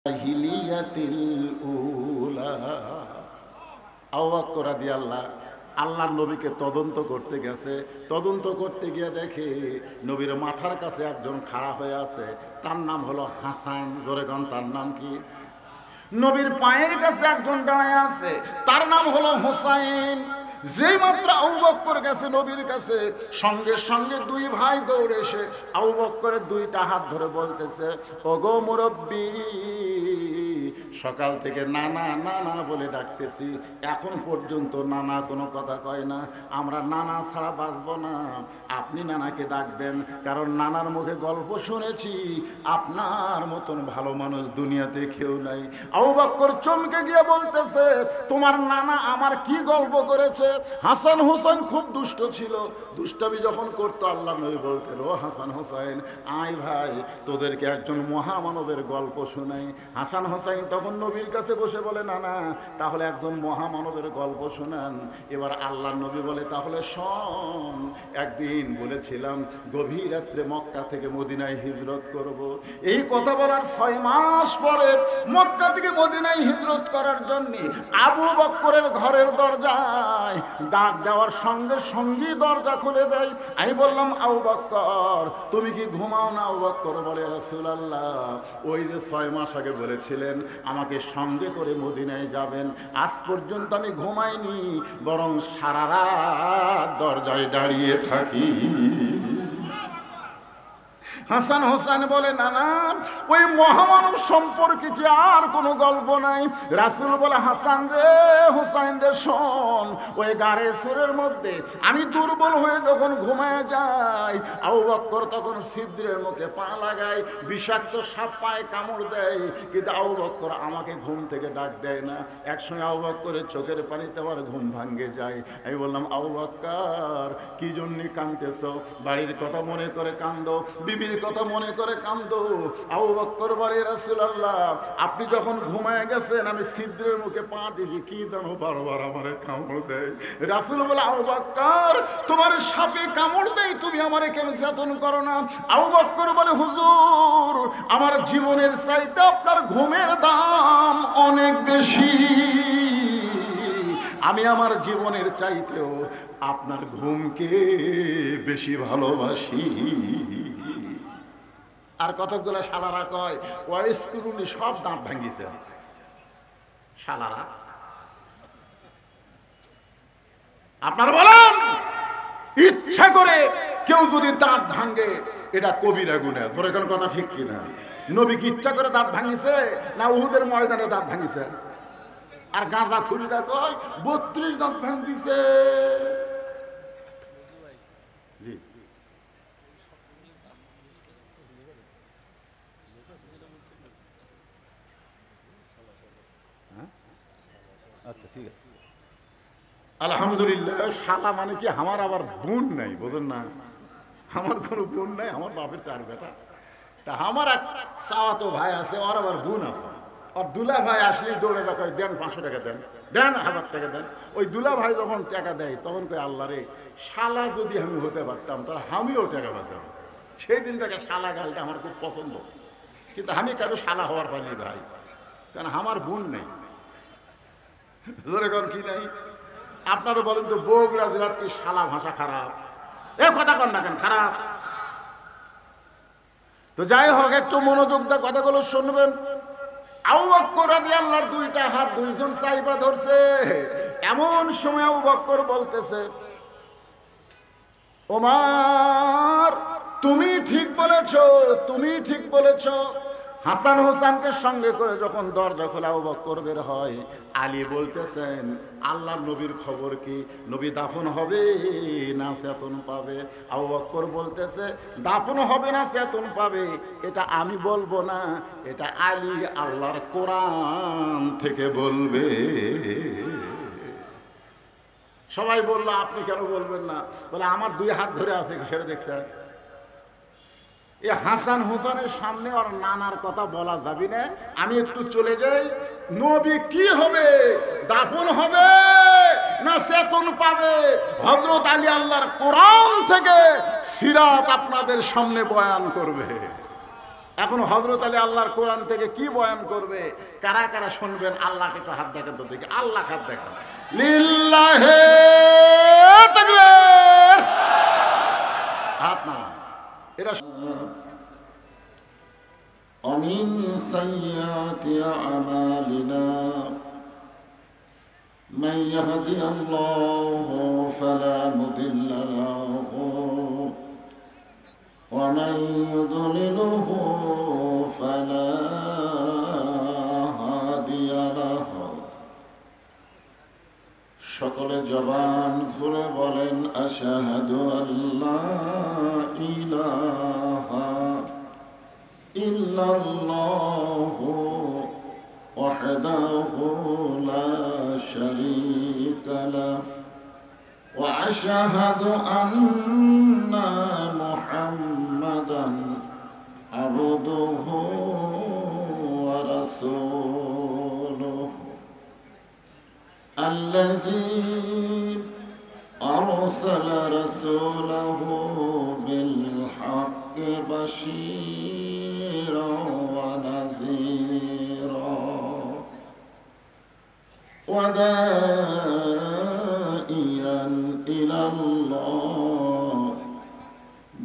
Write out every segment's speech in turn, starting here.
জাহিলিয়াতিল উলা। আবু বকর রাদিয়াল্লাহু আল্লাহর নবীকে তদন্ত করতে গেছে। তদন্ত করতে গিয়ে দেখে নবীর মাথার কাছে একজন খাড়া হয়ে আছে, তার নাম হলো হাসান। জোরে গান, তার নাম কি? নবীর পায়ের কাছে একজন দাঁড়ায় আছে, তার নাম হলো হোসাইন। যেই মাত্র আবু বকর গেছে নবীর কাছে, সঙ্গে সঙ্গে দুই ভাই দৌড়ে এসে আবু বকরের দুইটা হাত ধরে বলতেছে, ওগো মুরব্বী, সকাল থেকে নানা নানা বলে ডাকতেছি, এখন পর্যন্ত নানা কোনো কথা কয় না। আমরা নানা ছাড়া বাঁচব না, আপনি নানাকে ডাক দেন, কারণ নানার মুখে গল্প শুনেছি, আপনার মতন ভালো মানুষ দুনিয়াতে কেউ নাই। আবু বকর চমকে গিয়ে বলতেছে, তোমার নানা আমার কি গল্প করেছে? হাসান হোসেন খুব দুষ্ট ছিল, দুষ্টামি যখন করতো আল্লাহ নবী বলতেন, ও হাসান হোসেন আয় ভাই, তোদেরকে একজন মহামানবের গল্প শোনাই। হাসান হোসেন তখন নবীর কাছে বসে বলে, না না, তাহলে একজন মহামানবের গল্প শোনান। এবার আল্লাহ নবী বলে, তাহলে শোন, একদিন বলেছিলাম গভীর রাত্রে মক্কা থেকে মদিনায় হিজরত করব। এই কথা বলার 6 মাস পরে মক্কা থেকে মদিনায় হিজরত করার জন্য আবু বকরের ঘরের দরজায় ডাক দেওয়ার সঙ্গে সঙ্গে দরজা খুলে দেয়। আমি বললাম, আবু বকর তুমি কি ঘুমাও না? আবু বকর বলে, রাসূলুল্লাহ ওই যে 6 মাস আগে বলেছিলেন আমাকে সঙ্গে করে মদিনায় যাবেন, আজ পর্যন্ত আমি ঘুমাইনি, বরং সারা রাত দরজায় দাঁড়িয়ে থাকি। হাসান হোসেন বলে, না না, ওই মহামানব সম্পর্কে কি আর কোনো গল্প নাই? রাসূল বলে, হাসান রে, হোসেন রে, শোন, ওই গাড়ে সুরের মধ্যে আমি দুর্বল হয়ে যখন ঘুমায় যাই, আবু বকর তখন ছিদ্রের মুখে পা লাগায়, বিষাক্ত সাপ পায়ে কামড় দেয়, কিন্তু আবু বকর আমাকে ঘুম থেকে ডাক দেয় না। একসঙ্গে আবু বকরের চোখের পানিতে আবার ঘুম ভাঙ্গে যায়। আমি বললাম, আবু বকর কি জন্য কাঁদতেছ? বাড়ির কথা মনে করে কান্দো, বিবির কথা মনে করে কান্দো। আবু বকর বলে, রাসূলুল্লাহ আপনি যখন ঘুমায় গেছেন আমি ছিদ্রের মুখে পা দিয়েছি, কি জানো বারবার আমারে কামড় দেয়। রাসূল বলে, আবু বকর তোমার সাপে কামড় দেয়, তুমি আমারে কেন যত্ন করো না? আবু বকর বলে, হুজুর আমার জীবনের চাইতে আপনার ঘুমের দাম অনেক বেশি, আমি আমার জীবনের চাইতেও আপনার ঘুমকে বেশি ভালোবাসি। আর কতগুলো শালারা কয়, ওয়াইস কুরুনি সব দাঁত ভাঙিছে। শালারা আপনারা বলেন, ইচ্ছা করে কেউ যদি দাঁত ভাঙে এটা কবিরা গুনাহ। তোর এখন কথা ঠিক কিনা? নবী কি ইচ্ছা করে দাঁত ভাঙিছে না উহুদের ময়দানে দাঁত ভাঙিছে? আর গাঁজা খুরিরা কয় 32 দাঁত ভাঙিছে। জি আচ্ছা ঠিক আছে, আলহামদুলিল্লাহ। শালা মানে কি, আমার আবার বোন নাই, বোঝেন না, আমার কোনো বোন নাই, আমার বাপের 4 বেটা। তা আমার এক চাওয়াতো ভাই আছে, ওর আবার বোন আছে। আর দুলা ভাই আসলেই দৌড়ে দেখায়, দেন 500 টাকা দেন, দেন 1000 টাকা দেন। ওই দুলা ভাই যখন টাকা দেয় তখন কই, আল্লাহ রে, শালা যদি আমি হতে পারতাম তাহলে আমিও টাকা পেতাম। সেই দিন থেকে শালা গালটা আমার খুব পছন্দ, কিন্তু আমি কারো শালা হওয়ার পারি ভাই, কারণ আমার বোন নেই। ধরে কোন কি নাই? আপনারা বলেন তো, বগুড়া জেলার কি শালা ভাষা খারাপ? এ কথা কন না কেন, খারাপ? তো যাই হোক, একটু মনোযোগ দিয়ে কথাগুলো শুনবেন। আবু বকর রাদিয়াল্লাহু দুইটা হাত দুইজন চাইপা ধরছে। এমন সময় আবু বকর বলতেছে, ওমর তুমি ঠিক বলেছ, তুমি ঠিক বলেছ। হাসান হোসেনকে সঙ্গে করে যখন দরজা খোলা আবু বকর বের হয়, আলী বলতেছেন, আল্লাহর নবীর খবর কি? নবী দাফন হবে না চেতন পাবে? আবু বকর বলতেছে, দাফন হবে না চেতন পাবে এটা আমি বলবো না, এটা আলী আল্লাহর কোরআন থেকে বলবে। সবাই বলল, আপনি কেন বলবেন না? বলে, আমার 2 হাত ধরে আছে, সেটা দেখছেন? এ হাসান হোসেনের সামনে আর নানার কথা বলা যাবে না। আমি একটু চলে যাই। নবী কি হবে? দাফন হবে না চেতন পাবে? হযরত আলী আল্লাহর কোরআন থেকে সিরাত আপনাদের সামনে বয়ান করবে। এখন হযরত আলী আল্লাহর কোরআন থেকে কি বয়ান করবে, কারা কারা শুনবেন? আল্লাহকে একটু হাত দেখান তো দেখি, আল্লাহ হাত দেখান। লিল্লাহে তাকবীর, হাত না এটা। ومن سيئات أعمالنا من يهدي الله فلا مضل له ومن يضلله فلا هادي له। সকলে জবান খুলে বলেন আশহাদু আল্লা ইলাহা ইল্লাল্লাহু ওয়াহদাহু লা শারীকা লাহু ওয়া আশহাদু আন্না মুহাম্মাদান আবদুহু ওয়া রাসূলুহু الذي أرسل رسوله بالحق بشيرا ونذيرا وداعيا إلى الله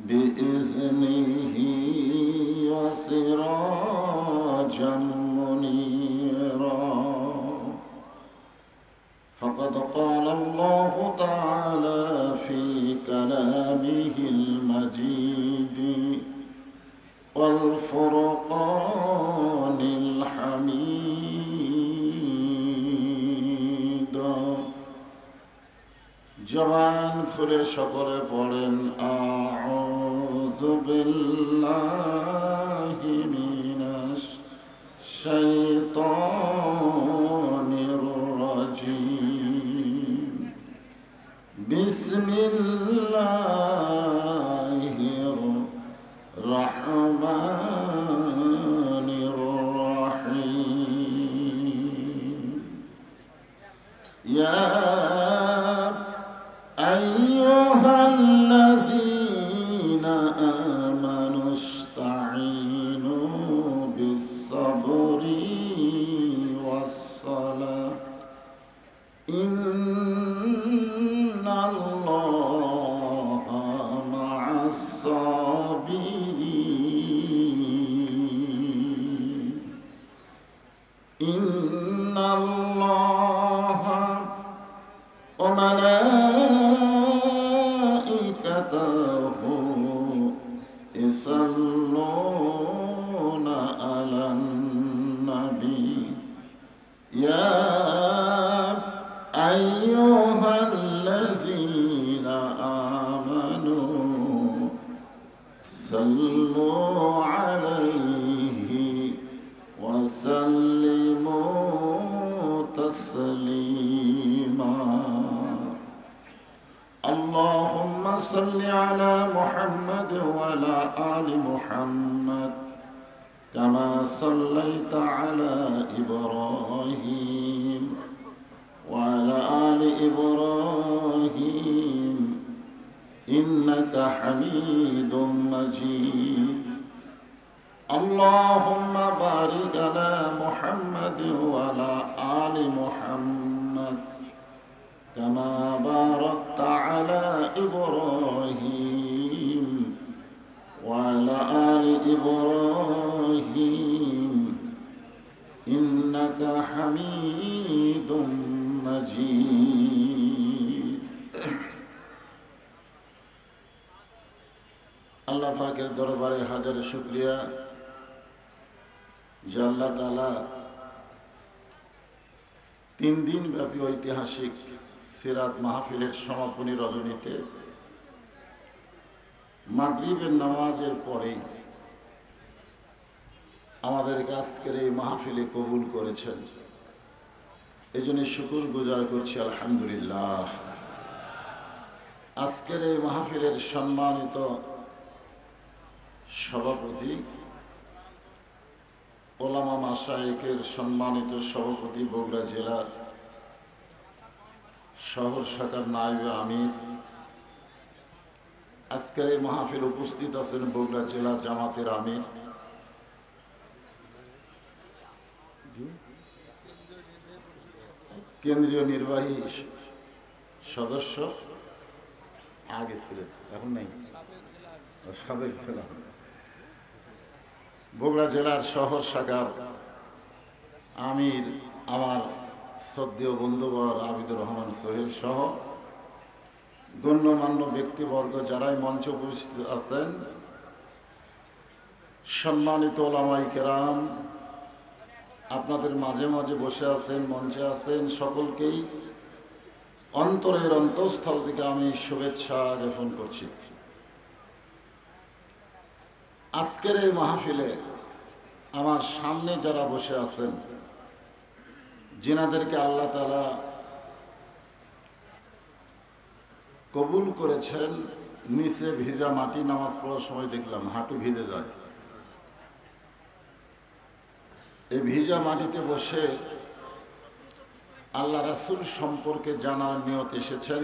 بإذنه وسراجا منيرا. فقد قال الله تعالى في كلامه المجيد والفرقان الحميد. জবান খুলে সকলে পড়েন আউযু বিল্লাহি মিনাশ শাইতানির রাজীম. বিসমিল্লাহির রহমানির রহিম. ইয়া আইয়ুহাল্লাযীনা আমানু ইসতাঈনু বিস-সাবরি ওয়াস-সালাহ ইন্নাল্লাহা মা'আস-সাবিরিন. ইন্নাল্লাহা ওয়া মালাইকাতাহু ইসাল্লুনা আলান নাবী. ইয়া আইয়ুহাল্লাযীনা আমানু সাল্লু আলাইহি ওয়া সাল্লিমু তাসলিমা. আল্লাহুম্মা সাল্লি আলা মুহাম্মাদ ওয়া আলা আলি মুহাম্মাদ কামা সাল্লাইতা আলা ইব্রাহিম وعلى آل إبراهيم إنك حميد مجيد. اللهم بارك على محمد وعلى آل محمد كما باركت على إبراهيم وعلى آل إبراهيم إنك حميد مجيد. আল্লাহ পাকের দরবারে হাজার শুকরিয়া যে আল্লাহ তাআলা 3 দিন ব্যাপী ঐতিহাসিক সিরাত মাহফিলের সমাপনী রজনীতে মাগরিবের নামাজের পরে আমাদেরকে আজকের এই মাহফিলে কবুল করেছেন। এজন্য শুকর গুজার করছি আলহামদুলিল্লাহ। আজকের এই মাহফিলের সম্মানিত সভাপতি, ওলামা মাশায়েখের সম্মানিত সভাপতি, বগুড়া জেলার শহর শাখার নায়েবে আমির, আজকের এই মাহফিল উপস্থিত আছেন বগুড়া জেলা জামাতের আমির কেন্দ্রীয় নির্বাহী সদস্য আগে ছিলেন, এখন নেই, সাবেক জেলা, বগুড়া জেলার শহর শাখার আমির আমার শ্রদ্ধেয় বন্ধুবর আবিদুর রহমান সোহেল সহ গণ্যমান্য ব্যক্তিবর্গ যারাই মঞ্চে উপস্থিত আছেন, সম্মানিত ওলামাই কেরাম, আপনাদের মাঝে মাঝে বসে আছেন, মঞ্চে আছেন, সকলকেই অন্তরের অন্তঃস্থল থেকে আমি শুভেচ্ছা জ্ঞাপন করছি। আজকের এই মাহফিলে আমার সামনে যারা বসে আছেন, যিনাদেরকে আল্লাহ তাআলা কবুল করেছেন, নিচে ভিজা মাটি, নামাজ পড়ার সময় দেখলাম হাঁটু ভিজে যায়। এই ভিজা মাটিতে বসে আল্লাহ রাসূল সম্পর্কে জানার নিয়ত এসেছেন।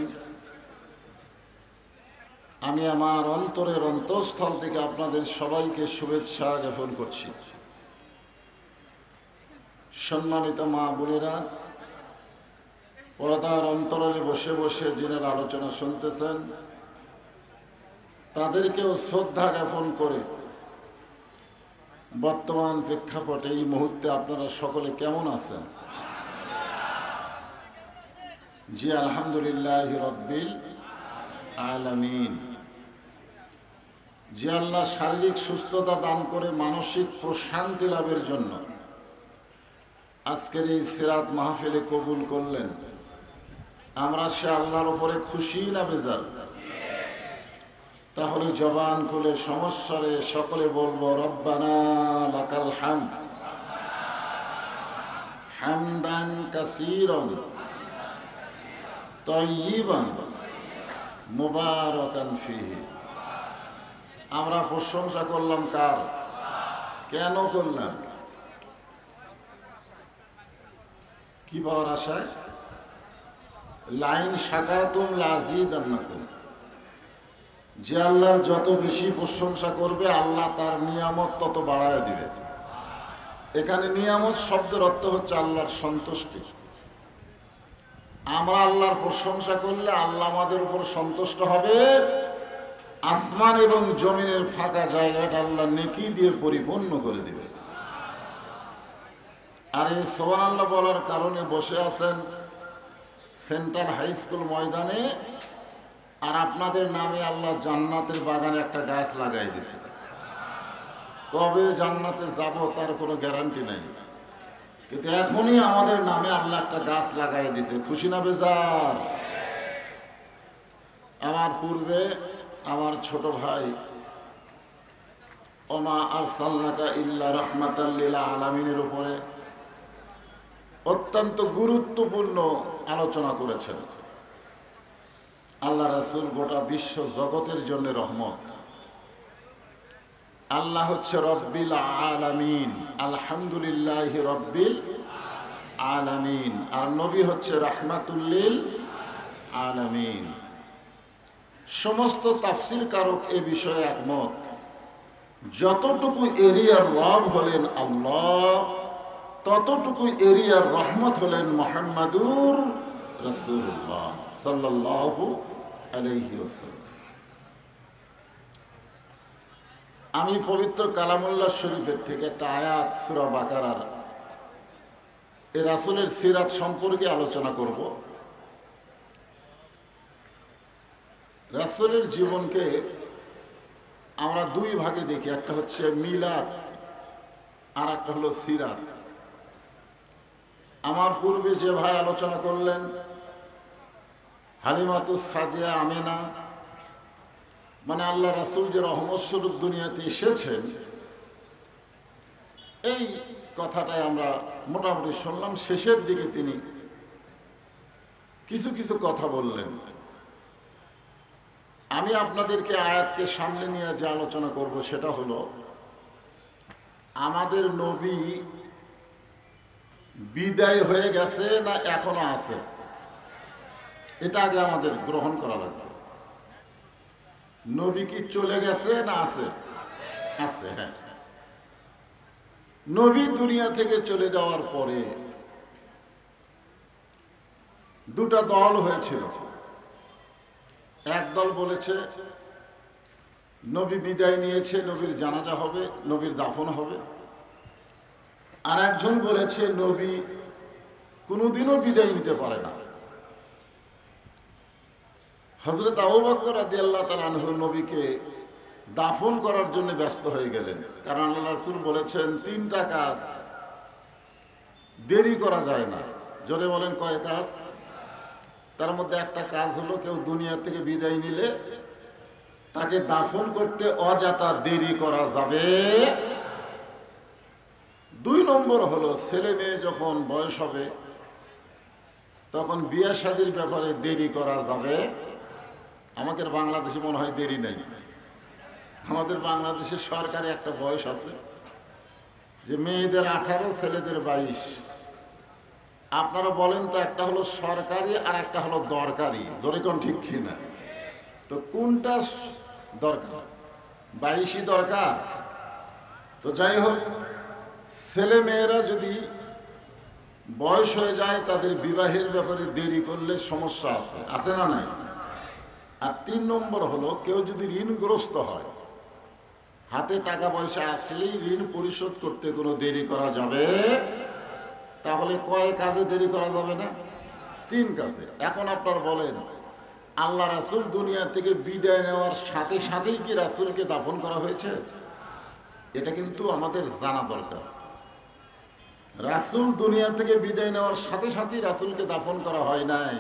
আমি আমার অন্তরের অন্তঃস্থল থেকে আপনাদের সবাইকে শুভেচ্ছা জ্ঞাপন করছি। সম্মানিত মা বোনেরা, পর্দার অন্তরালে বসে বসে যিনারা আলোচনা শুনতেছেন, তাদেরকেও শ্রদ্ধা জ্ঞাপন করে বর্তমান প্রেক্ষাপটে এই মুহূর্তে আপনারা সকলে কেমন আছেন? জি আলহামদুলিল্লাহ রব্বিল আলামিন। যে আল্লাহ শারীরিক সুস্থতা দান করে মানসিক প্রশান্তি লাভের জন্য আজকের এই সিরাত মাহফিলে কবুল করলেন, আমরা সে আল্লাহর উপরে খুশি না বেজার? তাহলে জবান খুলে সমস্যারে সকলে বলবো রব্বানা লাকাল হামদ হামদান কাসীরান তাইয়িবান মুবারাকান ফীহি। আমরা প্রশংসা করলাম কার? কেন করলাম? কি পাওয়ার আশায়? লাইন শাকারতুম লাযীদান্নাকুম। যে আল্লাহর যত বেশি প্রশংসা করবে আল্লাহ তার নিয়ামত তত বাড়ায় দিবে। এখানে নিয়ামত শব্দের অর্থ হচ্ছে আল্লাহর সন্তুষ্টি। আমরা আল্লাহর প্রশংসা করলে আল্লাহ আমাদের উপর সন্তুষ্ট হবে, আসমান এবং জমিনের ফাঁকা জায়গাটা আল্লাহ নেকি দিয়ে পরিপূর্ণ করে দিবে। আর এই সুবহানাল্লাহ বলার কারণে বসে আছেন সেন্ট্রাল হাই স্কুল ময়দানে, আর আপনাদের নামে আল্লাহ জান্নাতের বাগানে একটা গাছ লাগাই দিছে। কবে জান্নাতে যাব তার কোনো গ্যারান্টি নেই, কিন্তু এখনই আমাদের নামে আল্লাহ একটা গাছ লাগাই দিছে। খুশি না বেজার? আমার পূর্বে আমার ছোট ভাই ওমা আরসালনাকা ইল্লা রাহমাতাল লিল আলামিনের উপরে অত্যন্ত গুরুত্বপূর্ণ আলোচনা করেছেন। আল্লাহ রাসূল গোটা বিশ্ব জগতের জন্য রহমত। আল্লাহ হচ্ছে রব্বিল আলামিন, আলহামদুলিল্লাহি রব্বিল আলামিন, আর নবী হচ্ছে রাহমাতুল লিল আলামিন। সমস্ত তাফসীর কারক এ বিষয়ে একমত। যতটুকু এরিয়ার রব হলেন আল্লাহ, ততটুকু এরিয়ার রহমত হলেন মুহাম্মাদুর রাসূলুল্লাহ সাল্লাল্লাহু আলাইহি ওয়াসাল্লাম। আমি পবিত্র কালামুল্লাহ শরীফের থেকে একটা আয়াত সূরা বাকারার এ রাসূলের সিরাত সম্পর্কে আলোচনা করব। রাসূলের জীবনকে আমরা দুই ভাগে দেখি, একটা হচ্ছে মিলাদ আর একটা হলো সিরাত। আমার পূর্বে যে ভাই আলোচনা করলেন হালিমাতুস সাদিয়া আমিনা, মানে আল্লাহ রাসূল যে রহমত স্বরূপ দুনিয়াতে এসেছেন, এই কথাটাই আমরা মোটামুটি শুনলাম। শেষের দিকে তিনি কিছু কিছু কথা বললেন। আমি আপনাদেরকে আয়াতকে সামনে নিয়ে যে আলোচনা করব সেটা হলো আমাদের নবী বিদায় হয়ে গেছে না এখনো আছে, এটা আগে আমাদের গ্রহণ করা লাগবে। নবী কি চলে গেছে না আছে? আছে। হ্যাঁ, নবী দুনিয়া থেকে চলে যাওয়ার পরে দুটা দল হয়েছিল। এক দল বলেছে নবী বিদায় নিয়েছে, নবীর জানাজা হবে, নবীর দাফন হবে। আর একজন বলেছে নবী কোনোদিনও বিদায় নিতে পারে না। হযরত আবু বকর রাদিয়াল্লাহু তাআলা আনহু নবীকে দাফন করার জন্য ব্যস্ত হয়ে গেলেন, কারণ আল্লাহ রাসূল বলেছেন তিনটা কাজ দেরি করা যায় না। জোরে বলেন কয় কাজ? তার মধ্যে একটা কাজ হলো কেউ দুনিয়া থেকে বিদায় নিলে তাকে দাফন করতে অযথা দেরি করা যাবে। 2 নম্বর হলো ছেলে মেয়ে যখন বয়স হবে তখন বিয়ে শাদীর ব্যাপারে দেরি করা যাবে। আমাদের বাংলাদেশে মনে হয় দেরি নেই। আমাদের বাংলাদেশের সরকারি একটা বয়স আছে যে মেয়েদের 18, ছেলেদের 22। আপনারা বলেন তো, একটা হলো সরকারি আর একটা হলো দরকারি, জোরে কোন ঠিক কিনা? তো কোনটা দরকার? 22ই দরকার। তো যাই হোক, ছেলে মেয়েরা যদি বয়স হয়ে যায় তাদের বিবাহের ব্যাপারে দেরি করলে সমস্যা আছে, আছে না নাই? আর 3 নম্বর হলো কেউ যদি ঋণগ্রস্ত হয়, হাতে টাকা পয়সা আসলেই ঋণ পরিশোধ করতে কোনো দেরি করা যাবে? তাহলে কয় কাজে দেরি করা যাবে না? 3 কাজে। এখন আপনারা বলেন, আল্লাহ রাসূল দুনিয়া থেকে বিদায় নেওয়ার সাথে সাথেই কি রাসূলকে দাফন করা হয়েছে? এটা কিন্তু আমাদের জানা দরকার। রাসূল দুনিয়া থেকে বিদায় নেওয়ার সাথে সাথেই রাসূলকে দাফন করা হয় নাই।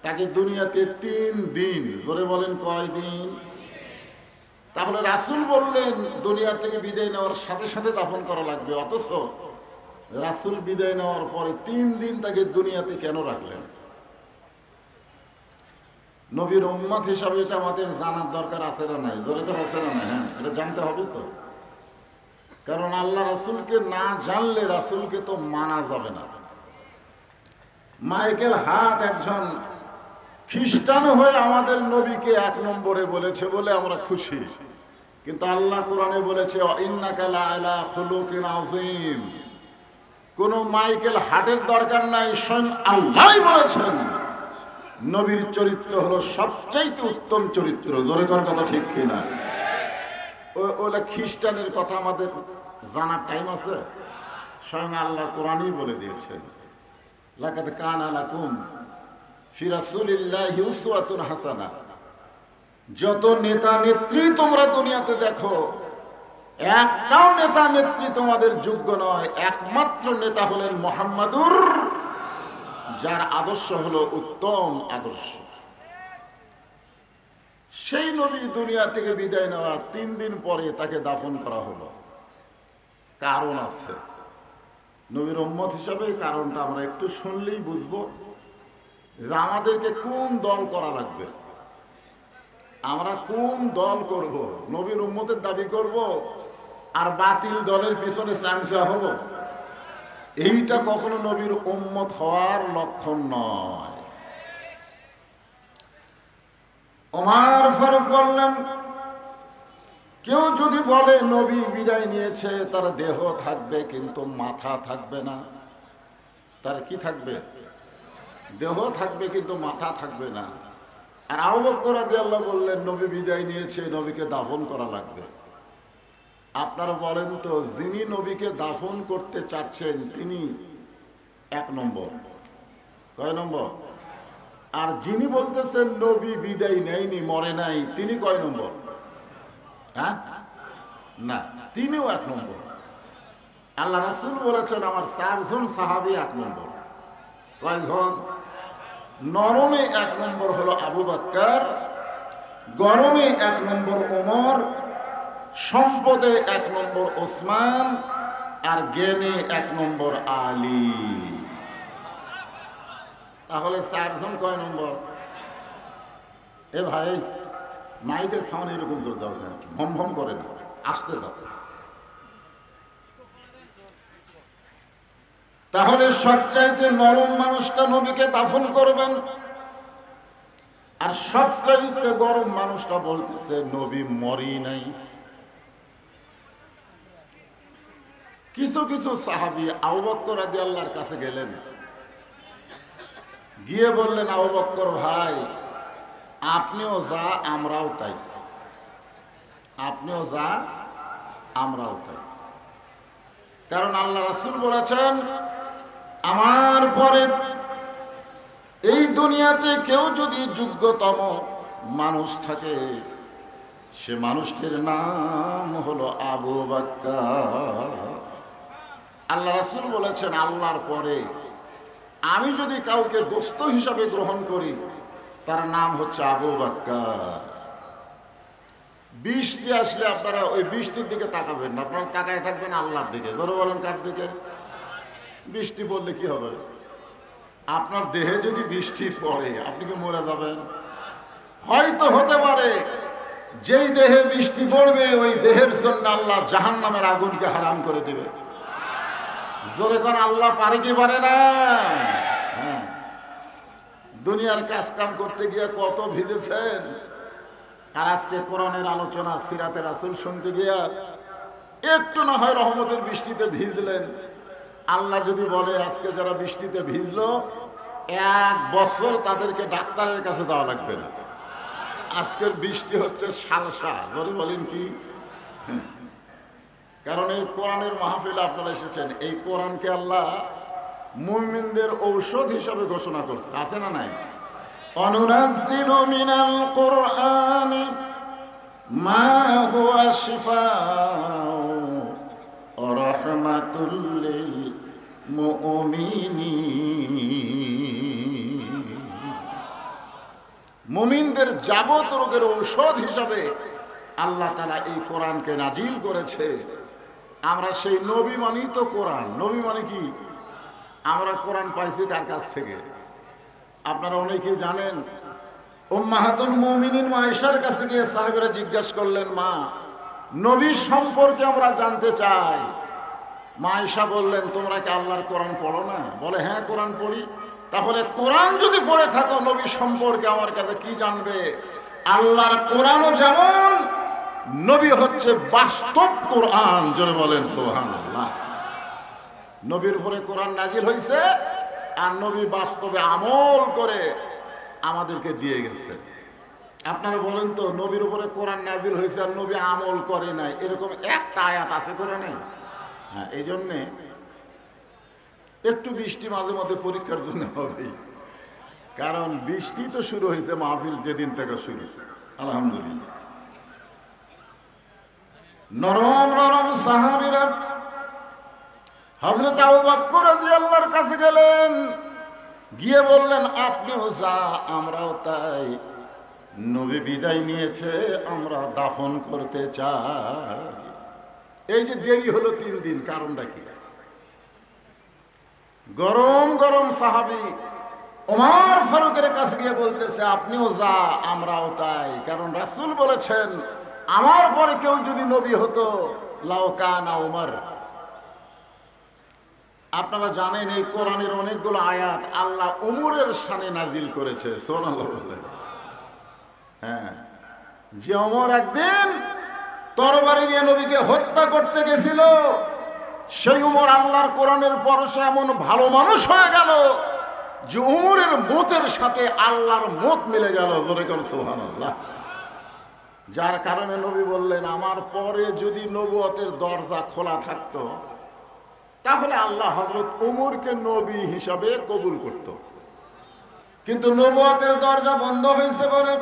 তাকে দুনিয়াতে 3 দিন, ধরে বলেন কয় দিন? তাহলে রাসূল বললেন দুনিয়া থেকে বিদায় নেওয়ার সাথে সাথে দাফন করা লাগবে, অথচ রাসূল বিদায় নেওয়ার পরে 3 দিন তাকে দুনিয়াতে কেন রাখলেন? নবীর উম্মত হিসাবে এটা আমাদের জানার দরকার আছে না নাই? জোরে করে আছে না নাই? হ্যাঁ, এটা জানতে হবে তো। কারণ আল্লাহ রাসূলকে না জানলে রাসূলকে তো মানা যাবে না। মাইকেল হার্ট একজন খ্রিস্টান হয়ে আমাদের নবীকে 1 নম্বরে বলেছে বলে আমরা খুশি, কিন্তু আল্লাহ কোরআনে বলেছে ইন্নাকা লাআলা খুলুকিন আযীম। কোন মাইকেল হার্টের দরকার নাই, স্বয়ং আল্লাহই বলেছেন নবীর চরিত্র হলো সবচাইতে উত্তম চরিত্র। জোরে কোন কথা ঠিক কিনা? ওলা খ্রিস্টানের কথা আমাদের জানার টাইম আছে? স্বয়ং আল্লাহ কোরআনই বলে দিয়েছেন লাকাদ কানা লাকুম ফি রাসূলিল্লাহি উসওয়াতুন হাসানা। যত নেতা নেত্রী তোমরা দুনিয়াতে দেখো, একটাও নেতা নেত্রী তোমাদের যোগ্য নয়। একমাত্র নেতা হলেন মুহাম্মাদুর, যার আদর্শ হলো উত্তম আদর্শ। সেই নবী দুনিয়া থেকে বিদায় নেওয়া 3 দিন পরে তাকে দাফন করা হলো। কারণ আছে। নবীর উম্মত হিসাবে কারণটা আমরা একটু শুনলেই বুঝবো যে আমাদেরকে কোন দল করা লাগবে, আমরা কোন দল করব। নবীর উম্মতের দাবি করব আর বাতিল দলের পিছনে চামচা হব, এইটা কখনো নবীর উম্মত হওয়ার লক্ষণ নয়। ওমর ফারুক বললেন, কেউ যদি বলে নবী বিদায় নিয়েছে, তার দেহ থাকবে কিন্তু মাথা থাকবে না। তার কি থাকবে? দেহ থাকবে কিন্তু মাথা থাকবে না। আর আবু বকর রাদিয়াল্লাহু বললেন নবী বিদায় নিয়েছে, নবীকে দাফন করা লাগবে। আপনারা বলেন তো, যিনি নবীকে দাফন করতে চাচ্ছেন তিনি 1 নম্বর, কয় নম্বর? আর যিনি বলতেছেন নবী বিদায় নেয়নি, মরে নাই, তিনি কয় নম্বর? হ্যাঁ, না, তিনিও 1 নম্বর। আল্লাহ রাসূল বলেছেন আমার 4 জন সাহাবী 1 নম্বর। কয়জন? নরমে 1 নম্বর হলো আবু বকর, গরমে 1 নম্বর ওমর, সম্পদে 1 নম্বর ওসমান, আর জ্ঞানে 1 নম্বর আলী। তাহলে 4 জন কয় নম্বর? এ ভাই, মাইকের সাউন্ড এরকম করে দাও, ভম ভম করে না, আসতে দাও। তাহলে সবচাইতে নরম মানুষটা নবীকে দাফন করবেন, আর সবচাইতে গরম মানুষটা বলতেছে নবী মরি নাই। কিছু কিছু সাহাবী আবু বকর রাদিয়াল্লাহর কাছে গেলেন, গিয়ে বললেন, আবু বকর ভাই, আপনিও যা আমরাও তাই, আপনিও যা আমরাও তাই। কারণ আল্লাহ রাসূল বলেছেন, আমার পরে এই দুনিয়াতে কেউ যদি যোগ্যতম মানুষ থাকে, সে মানুষটির নাম হলো আবু বকর। আল্লাহ রাসূল বলেছেন, আল্লাহর পরে আমি যদি কাউকে দোস্ত হিসাবে গ্রহণ করি, তার নাম হচ্ছে আবু বকর। বৃষ্টি আসলে আপনারা ওই বৃষ্টির দিকে তাকাবেন না, আপনারা তাকায় থাকবেন আল্লাহর দিকে। জোরে বলেন, কার দিকে? বৃষ্টি পড়লে কি হবে? আপনার দেহে যদি বৃষ্টি পড়ে, আপনি কি মরে যাবেন? হয়তো হতে পারে যেই দেহে বৃষ্টি পড়বে ওই দেহের জন্য আল্লাহ জাহান্নামের আগুনকে হারাম করে দিবে। জোরে কোন আল্লাহ পারে কি পারে না? হ্যাঁ, দুনিয়ার কাজ কাম করতে গিয়ে কত ভিজেছেন, আর আজকে কোরআনের আলোচনা, সিরাতের রাসূল শুনতে গিয়া একটু না হয় রহমতের বৃষ্টিতে ভিজলেন। আল্লাহ যদি বলে আজকে যারা বৃষ্টিতে ভিজলো 1 বছর তাদেরকে ডাক্তারের কাছে যাওয়া লাগবে না। আজকের বৃষ্টি হচ্ছে সালসা। জোরে বলেন কি? কারণ এই কোরআনের মাহফিলে আপনারা এসেছেন, এই কোরআনকে আল্লাহ মুমিনদের ঔষধ হিসাবে ঘোষণা করছে, আছে না নাই? অনুনাজ্জিলু মিনাল কুরআনি মা হুয়া শিফাউ ওয়া রাহমাতুল লিল মুমিনিন। মুমিনদের যাবত রোগের ঔষধ হিসাবে আল্লাহ তাআলা এই কোরআনকে নাজিল করেছে। আমরা সেই নবী মানি তো কোরআন। নবী মানে কি? আমরা কোরআন পাইছি কার কাছ থেকে? আপনারা অনেকেই জানেন, উম্মাহাতুল মুমিনিন মা আয়েশার কাছে গিয়ে সাহাবীরা জিজ্ঞাসা করলেন, মা, নবী সম্পর্কে আমরা জানতে চাই। মা আয়েশা বললেন, তোমরা কি আল্লাহর কোরআন পড়ো না? বলে, হ্যাঁ, কোরআন পড়ি। তাহলে কোরআন যদি পড়ে থাকো, নবী সম্পর্কে আমার কাছে কি জানবে? আল্লাহর কোরআনও যেমন, নবী হচ্ছে বাস্তব কোরআন। জোরে বলেন সুবহানাল্লাহ। নবীর উপরে কোরআন নাজিল হয়েছে, আর নবী বাস্তবে আমল করে আমাদেরকে দিয়ে গেছে। আপনারা বলেন তো, নবীর উপরে কোরআন নাজিল হয়েছে আর নবী আমল করে নাই, এরকম একটা আয়াত আছে কোরআনে? হ্যাঁ, এই জন্যে একটু বৃষ্টি মাঝে মধ্যে পরীক্ষার জন্য হবেই। কারণ বৃষ্টি তো শুরু হয়েছে মাহফিল যেদিন থেকে শুরু, আলহামদুলিল্লাহ। নরম নরম সাহাবীরা হযরত আবু বকর রাদিয়াল্লাহর কাছে গেলেন, গিয়ে বললেন, আপনিও যা আমরাও তাই, নবী বিদায় নিয়েছে, আমরা দাফন করতে চাই। এই যে দেরি হলো 3 দিন, কারণটা কি? গরম গরম সাহাবী ওমর ফারুকের কাছে গিয়ে বলতেছে, আপনিও যা আমরাও তাই। কারণ রাসূল বলেছেন, আমার পরে কেউ যদি নবী হতো, লাউ কানা ওমর। আপনারা জানেন, এই কোরআনের অনেকগুলো আয়াত আল্লাহ ওমরের শানে নাজিল করেছে। সুবহানাল্লাহ বলেন। হ্যাঁ, যে ওমর একদিন তরবারি নিয়ে নবীকে হত্যা করতে গেছিল, সেই ওমর আল্লাহর কোরআনের পরশে এমন ভালো মানুষ হয়ে গেল যে ওমরের মতের সাথে আল্লাহর মত মিলে গেল। জোরে বলেন সুবহানাল্লাহ। যার কারণে নবী বললেন, আমার পরে যদি নবুয়তের দরজা খোলা থাকতো, তাহলে আল্লাহ হযরত ওমরকে নবী হিসাবে কবুল করত। কিন্তু নবুয়তের দরজা বন্ধ হয়েছে বলে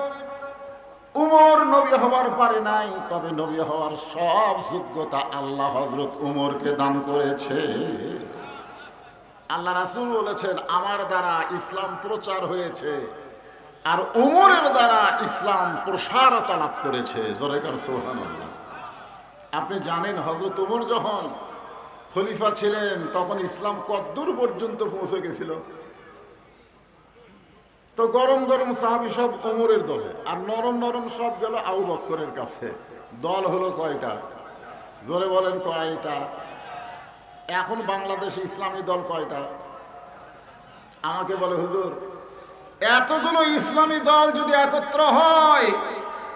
উমর নবী হওয়ার পারে নাই। তবে নবী হওয়ার সব যোগ্যতা আল্লাহ হযরত উমরকে দান করেছে। আল্লাহ রাসূল বলেছেন, আমার দ্বারা ইসলাম প্রচার হয়েছে, আর উমরের দ্বারা ইসলাম প্রসারতা লাভ করেছে। জোরে বলেন সুবহানাল্লাহ। আপনি জানেন, হযরত উমর যখন খলিফা ছিলেন, তখন ইসলাম কতদূর পর্যন্ত পৌঁছে গেছিল? তো গরম গরম সাহাবী সব ওমরের দলে, আর নরম নরম সব গেল আবু বকরের কাছে। দল হলো কয়টা? জোরে বলেন কয়টা? এখন বাংলাদেশে ইসলামী দল কয়টা? আমাকে বলে, হুজুর, এতগুলো ইসলামী দল যদি একত্র হয়,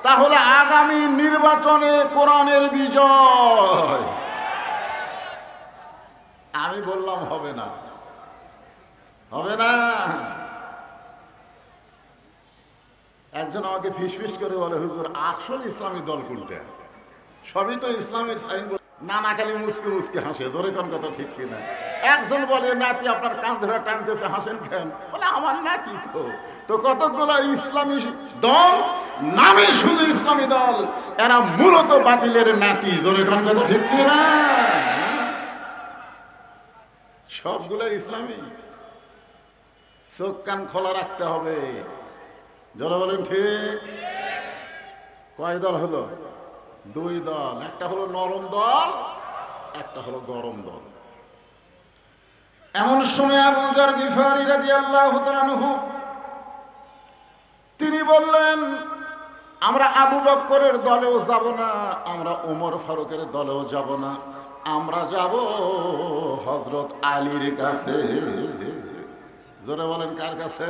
তাহলে আগামী নির্বাচনে কোরআনের বিজয়। আমি বললাম হবে না, হবে না। একজন আমাকে ফিসফিস করে বলে, হুজুর আসল ইসলামী দল কোনটা? সবই তো ইসলামের সাইন। নানা খালি মুসকে মুসকে হাসে, ধরে কোন কথা ঠিক কিনা? একজন বলে, নাতি আপনার কান ধরে টানতেছে, হাসেন কেন? বলে আমার নাতি তো কতগুলো ইসলামী দল, নামে শুধু ইসলামী দল, এরা মূলত বাতিলের নাতি, ধরে কোন কথা ঠিক কিনা? সবগুলো ইসলামী। চোখ কান খোলা রাখতে হবে। যারা বলেন ঠিক। কয় দল হলো? দুই দল। একটা হলো নরম দল, একটা হলো গরম দল। এমন সময় আবু যর গিফারী রাদিয়াল্লাহু তাআলা আনহু তিনি বললেন, আমরা আবু বকরের দলেও যাব না, আমরা ওমর ফারুকের দলেও যাব না, আমরা যাব হযরত আলীর কাছে। জোরে বলেন কার কাছে?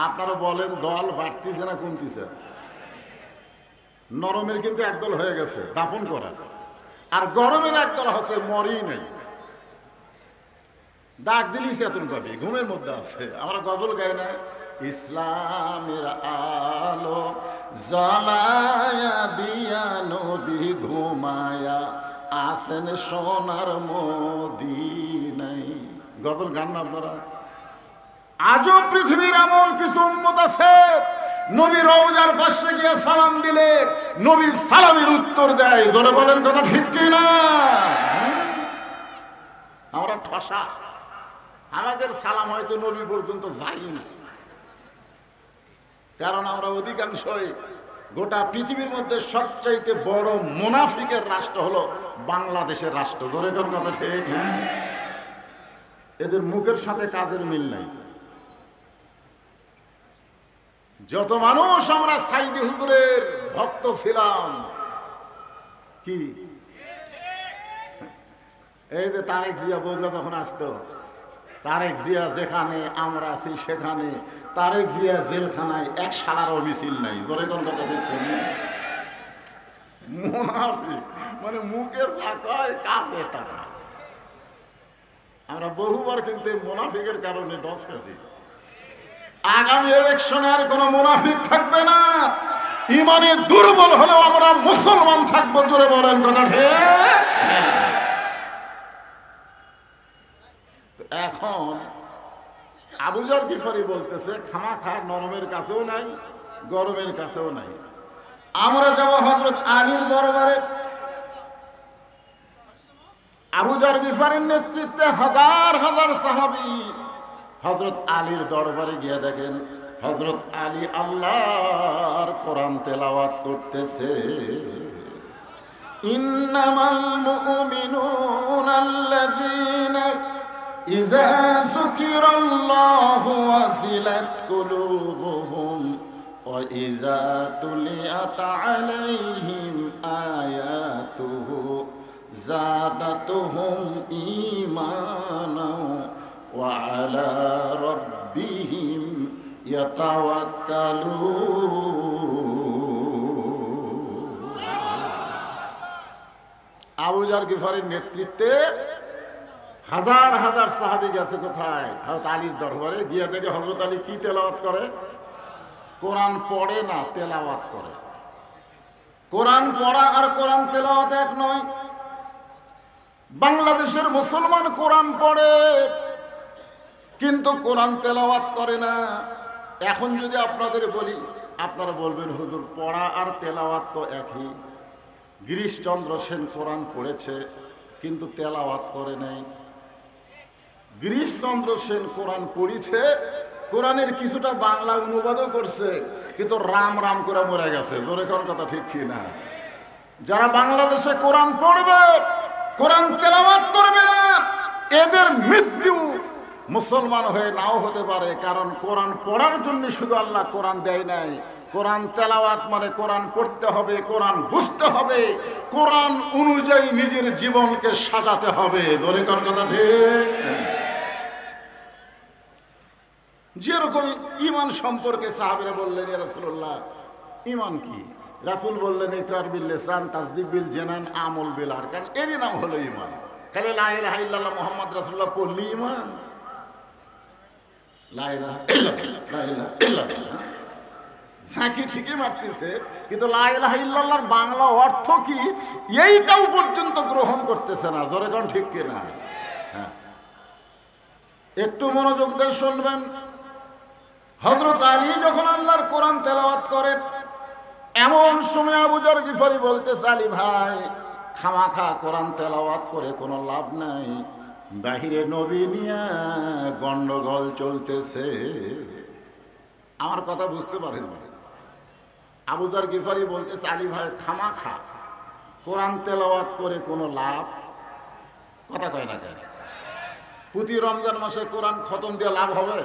আপনারা বলেন দল বাড়তিছে না কমতিছে? নরমের কিন্তু একদল হয়ে গেছে দাপন করা, আর গরমের একদল আছে মরেই নাই। ডাক দিলি চেতন পাবি, ঘুমের মধ্যে আছে। আমরা গজল গাই না, ইসলামের আলো জ্বালায়া দিয়া নবী ঘুমায়া আসেন সোনার মদিনায়। গজল গান না আপনারা? আজও পৃথিবীর এমন কিছু উম্মত আছে, নবী রওজার পাশে গিয়ে সালাম দিলে নবী সালামের উত্তর দেয়। জোরে বলেন কথা ঠিক কিনা? আমরা ঠসা, আমাদের সালাম হয়তো নবী পর্যন্ত যাই না, কারণ আমরা অধিকাংশই গোটা পৃথিবীর মধ্যে সবচাইতে বড় মুনাফিকের রাষ্ট্র হলো বাংলাদেশের রাষ্ট্র। জোরে কোন কথা ঠিক? এদের মুখের সাথে কাজের মিল নাই। যত মানুষ আমরা সাইদি হুজুরের ভক্ত ছিলাম, কি এই যে তারেক জিয়া বগুড়া তখন আসতো, তারেক জিয়া যেখানে আমরা আছি সেখানে তারেক জিয়া জেলখানায় এক সালারও মিছিল নাই। জোরে কোন কথা বলছেন? মুনাফিক মানে মুখে যা কয় কাজে তা। আমরা বহুবার কিন্তু মুনাফিকের কারণে ডস খাচ্ছি। আগামী ইলেকশনে আর কোন মুনাফিক থাকবে না। ইমানে দুর্বল হলেও আমরা মুসলমান থাকবো। জোরে বলেন কথা ঠিক? এখন আবু যর গিফারী বলতেছে, খামাখা নরমের কাছেও নাই, গরমের কাছেও নাই, আমরা যাব হযরত আলীর দরবারে। আবু যর গিফারীর নেতৃত্বে হাজার হাজার সাহাবী হযরত আলীর দরবারে গিয়ে দেখেন হযরত আলী আল্লাহর কোরআন তেলাওয়াত করতেছে। ইন্নামাল মুমিনুনা আল্লাযীনা ইযা যুকিরাল্লাহু ওয়াজিলাত কুলুবুহুম ওয়া ইযা তুলিয়াত আলাইহিম আয়াতুহু যাদাতুহুম ঈমানা ওয়া আলা রাব্বিহিম ইয়াতাওয়াক্কালুন। আবু যর গিফারীর নেতৃত্বে হাজার হাজার সাহাবী গেছে কোথায়? হযরত আলীর দরবারে। গিয়ে দেখে হযরত আলী কি তেলাওয়াত করে? কোরআন পড়ে না, তেলাওয়াত করে। কোরআন পড়া আর কোরআন তেলাওয়াত এক নয়। বাংলাদেশের মুসলমান কোরআন পড়ে কিন্তু কোরআন তেলাওয়াত করে না। এখন যদি আপনাদের বলি, আপনারা বলবেন হুজুর পড়া আর তেলাওয়াত তো একই। গিরিশচন্দ্র সেন কোরআন পড়েছে কিন্তু তেলাওয়াত করে নাই। গিরিশচন্দ্র সেন কোরআন পড়িছে, কোরআনের কিছুটা বাংলা অনুবাদও করছে, কিন্তু রাম রাম করে মরে গেছে। জোরে কোন কথা ঠিক কি না? যারা বাংলাদেশে কোরআন পড়বে, কোরআন তেলাওয়াত করবে না, এদের মৃত্যু মুসলমান হয়ে নাও হতে পারে। কারণ কোরআন পড়ার জন্য শুধু আল্লাহ কোরআন দেয় নাই। কোরআন তেলাওয়াত মানে কোরআন পড়তে হবে, কোরআন বুঝতে হবে, কোরআন অনুযায়ী নিজের জীবনকে সাজাতে হবে। জোরে কোন কথা ঠিক? যেরকম ঈমান সম্পর্কে সাহাবীরা বললেন, ইয়া রাসূলুল্লাহ ঈমান কি? রাসূল বললেন ইকরার বিল লিসান, তাসদীক বিল জানান, আমল বিল আরকান। এরই নাম হলো ঈমান। খালি লা ইলাহা ইল্লাল্লাহ মুহাম্মদ রাসূলুল্লাহ পড়লি ইমান, লা ইলাহা ইল্লাল্লাহ লা ইলাহা ইল্লাল্লাহ ঝাঁকি ঠিকই মারতেছে, কিন্তু লা ইলাহা ইল্লাল্লাহর বাংলা অর্থ কি এইটাও পর্যন্ত গ্রহণ করতেছে না। জোরে কোন ঠিক কিনা? হ্যাঁ, একটু মনোযোগ দিয়ে শুনবেন। হযরত আলী যখন আল্লাহর কোরআন তেলাওয়াত করেন, এমন সময় আবু যর গিফারি বলতেছে, আলী ভাই খামাখা কোরআন তেলাওয়াত করে কোনো লাভ নাই, বাহিরে নবী নিয়ে গন্ডগোল চলতেছে। আমার কথা বুঝতে পারেন না? আবু যর গিফারি বলতেছে, আলী ভাই খামাখা কোরআন তেলাওয়াত করে কোনো লাভ, কথা কয় না কেন? প্রতি রমজান মাসে কোরআন খতম দিয়ে লাভ হবে?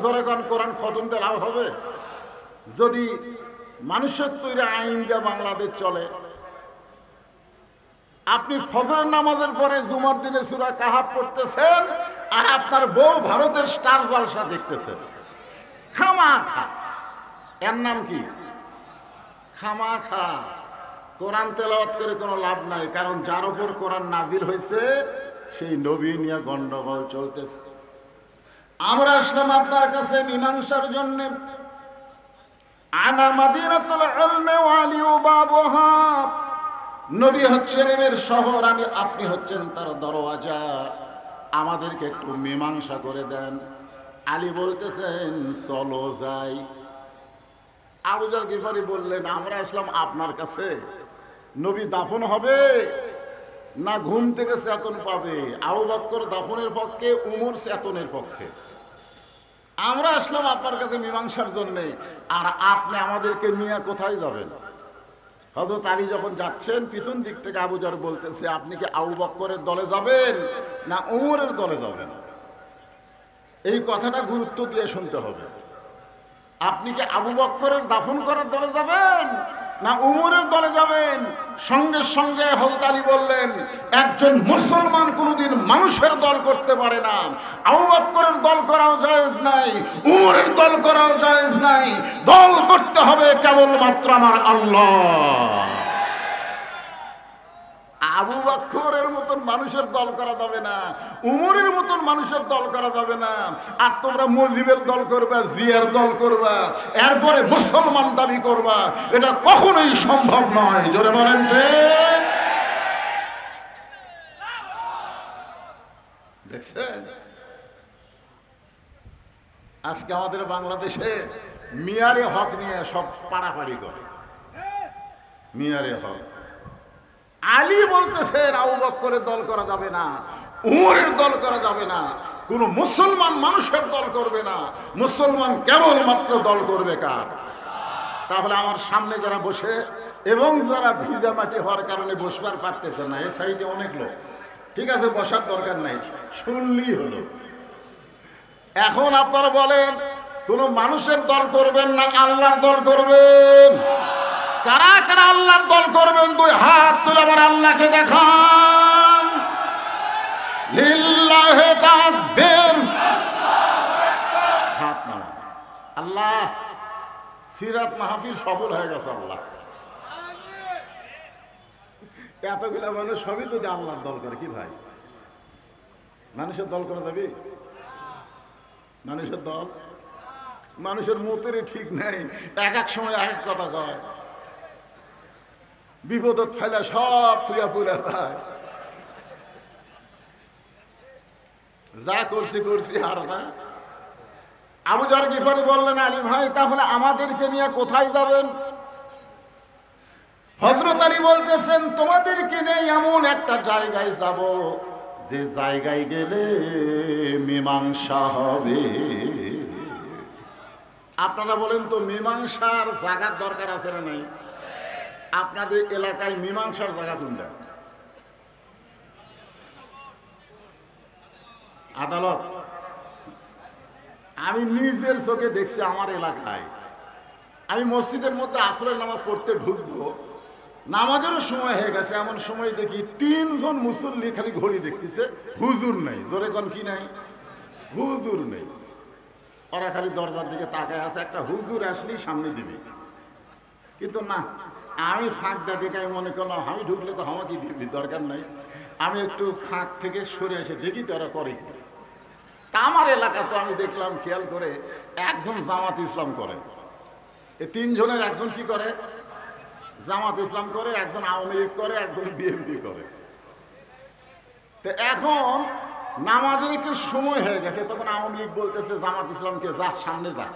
জোরে কোন কোরআন খতম দিয়ে লাভ হবে? যদি মানুষের তৈরি আইন দিয়ে বাংলাদেশ চলে, আপনি ফজরের নামাজের পরে জুমার দিনে সূরা কাহাফ পড়তেছেন আর আপনার বউ ভারতের স্টার জলসা দেখতেছেন। খামাখা, এর নাম কি? খামাখা কোরআন তেলাওয়াত করে কোনো লাভ নাই, কারণ যার উপর কোরআন নাজিল হয়েছে সেই নবী নিয়ে গন্ডগোল চলতেছে। আমরা আসলাম আপনার কাছে মীমাংসার জন্য। আনা মাদিনাতুল ইলমি ওয়া আলিউ বাবুহা, নবী হচ্ছেন এর শহর, আপনি হচ্ছেন তার দরওয়াজা, আমাদেরকে একটু মীমাংসা করে দেন। আলী বলতেছেন চলো যাই। আবু যর গিফারি বললেন, আমরা আসলাম আপনার কাছে, নবী দাফন হবে না ঘুম থেকে চেতন পাবে? আবু বকর দাফনের পক্ষে, উমর চেতনের পক্ষে। আমরা আসলাম আপনার কাছে মীমাংসার জন্যে, আর আপনি আমাদেরকে নিয়ে কোথায় যাবেন? হযরত আলী যখন যাচ্ছেন, পিছন দিক থেকে আবু যর বলতেছে, আপনি কি আবু বকরের দলে যাবেন না উমরের দলে যাবেন? এই কথাটা গুরুত্ব দিয়ে শুনতে হবে। আপনি কি আবু বকরের দাফন করার দলে যাবেন না উমরের দলে যাবেন? সঙ্গে সঙ্গে হযরত আলী বললেন, একজন মুসলমান কোনোদিন মানুষের দল করতে পারে না। আবু বকরের দল করাও জায়েজ নাই, উমরের দল করাও জায়েজ নাই, দল করতে হবে কেবলমাত্র আমার আল্লাহ। আবু বকরের মতন মানুষের দল করা যাবে না, উমরের মতন মানুষের দল করা যাবে না। আর তোমরা মুজিবের দল করবা, জিয়ার দল করবা, এরপরে মুসলমান দাবি করবা, এটা কখনোই সম্ভব নয়। জোরে বলেন ঠিক? দেখছেন আজকে আমাদের বাংলাদেশে মিয়ারে হক নিয়ে সব পাড়াপাড়ি করে। মিয়ারে হক, আলী বলতেছেন আবু বকরের দল করা যাবে না, উমরের দল করা যাবে না, কোন মুসলমান মানুষের দল করবে না, মুসলমান কেবলমাত্র দল করবে কার? তাহলে আমার সামনে যারা বসে এবং যারা ভিজা মাটি হওয়ার কারণে বসবার পারতেছে না, এই সাইডে অনেক লোক, ঠিক আছে বসার দরকার নাই, শুনলেই হলো। এখন আপনারা বলেন, কোন মানুষের দল করবেন না আল্লাহর দল করবেন? কারা কারা আল্লাহর দল করবেন? দুই হাত তুলে আবার আল্লাহকে দেখান। লিল্লাহি তাকবীর, হাত নামান। আল্লাহ, সিরাত মাহফিল সফল হয়ে গেছে। আল্লাহ, এতগুলা মানুষ সবই যদি আল্লাহর দল করে, কি ভাই মানুষের দল করা যাবে? মানুষের দল, মানুষের মতেরই ঠিক নেই, এক এক সময় এক এক কথা কয়, বিপদত ফেলে সব তুইয়া পুরা যায়। যা করছি করছি আর না। আবু যর গিফারি বললেন, আলী ভাই তাহলে আমাদেরকে নিয়ে কোথায় যাবেন? হযরত আলী বলতেছেন, তোমাদেরকে নিয়ে এমন একটা জায়গায় যাব যে জায়গায় গেলে মীমাংসা হবে। আপনারা বলেন তো, মীমাংসার জায়গার দরকার আছে না নাই? আপনাদের এলাকায় মীমাংসার জায়গা কোনটা? আদালত। আমি নিজের চোখে দেখছি আমার এলাকায়। আমি মসজিদের মধ্যে আসরের নামাজ পড়তে ঢুকবো, নামাজেরও সময় হয়ে গেছে, এমন সময় দেখি 3 জন মুসল্লি খালি ঘড়ি দেখতেছে, হুজুর নেই। জোরে কোন কি নাই? হুজুর নেই। ওরা খালি দরজার দিকে তাকায় আছে, একটা হুজুর আসলেই সামনে দিবি, কিন্তু না, আমি ফাঁক দেখে আমি মনে করলাম আমি ঢুকলে তো আমাকে দিবি, দরকার নাই, আমি একটু ফাঁক থেকে সরে এসে দেখি তো এরা করে কি। তা আমার এলাকা তো আমি দেখলাম খেয়াল করে একজন জামাত ইসলাম করে, এই তিনজনের একজন কি করে, জামাত ইসলাম করে, একজন আওয়ামী লীগ করে, একজন বিএনপি করে। তো এখন নামাজের একটু সময় হয়ে গেছে, তখন আওয়ামী লীগ বলতেছে জামাত ইসলামকে যা সামনে যা।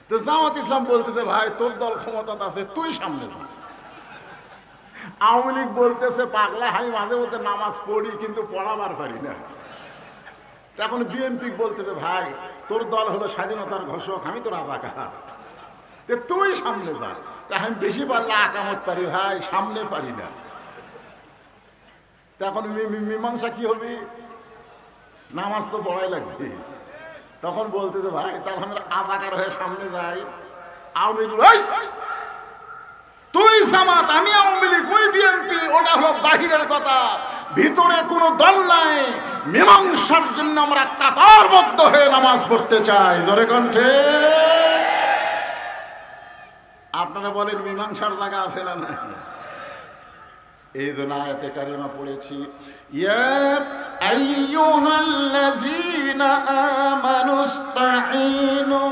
তো জামাত ইসলাম বলতেছে ভাই তোর দল ক্ষমতা আছে, তুই সামনে যা। আওয়ামী লীগ বলতেছে পাগলা, আমি মাঝে মধ্যে নামাজ পড়ি কিন্তু পড়াবার পারি না। তখন বিএনপি বলতেছে ভাই তোর দল হলো স্বাধীনতার ঘোষক, আমি তো রাজাকার, তুই সামনে যা। আমি বেশি পারলে আকামত পারি ভাই, সামনে পারি না। তখন মীমাংসা কি হবে, নামাজ তো পড়াই লাগবে। তখন বলতেছে ভাই তাহলে আমরা রাজাকার হয়ে সামনে যাই। আওয়ামী লীগ তুই জামাত, আমি আওয়ামী লীগ, ওই বিএনপি, ওটা হলো বাহিরের কথা, ভিতরে কোনো দল নাই। মীমাংসার জন্য আমরা কাতারবদ্ধ হয়ে নামাজ পড়তে চাই। জোরে কণ্ঠে আপনারা বলেন মীমাংসার জায়গা আছে না? না, এই জন্য আয়াতে কারিমা পড়েছি, ইয়া আইয়ুহাল্লাযীনা আমানুস্তাঈনু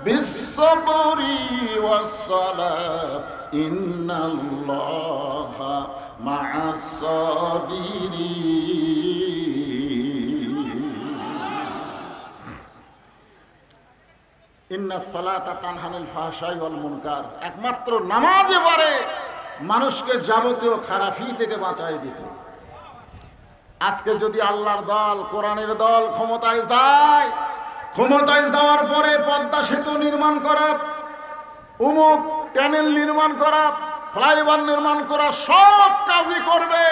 বিস-সাবরি ওয়াস-সালাত ইন্নাল্লাহা মা'আস-সাবিরিন। ইন্নাস সালাতা তানহা আনিল ফাহশাই ওয়াল মুনকার। একমাত্র নামাজে পারে মানুষকে যাবতীয় খারাপি থেকে বাঁচাই দিতে। আজকে যদি আল্লাহর দল, কোরআনের দল ক্ষমতায় যায়, ক্ষমতায় যাওয়ার পরে পদ্মা সেতু নির্মাণ করা, উমুক ট্যানেল নির্মাণ করা, ফ্লাইওভার নির্মাণ করা, সব কাজই করবে,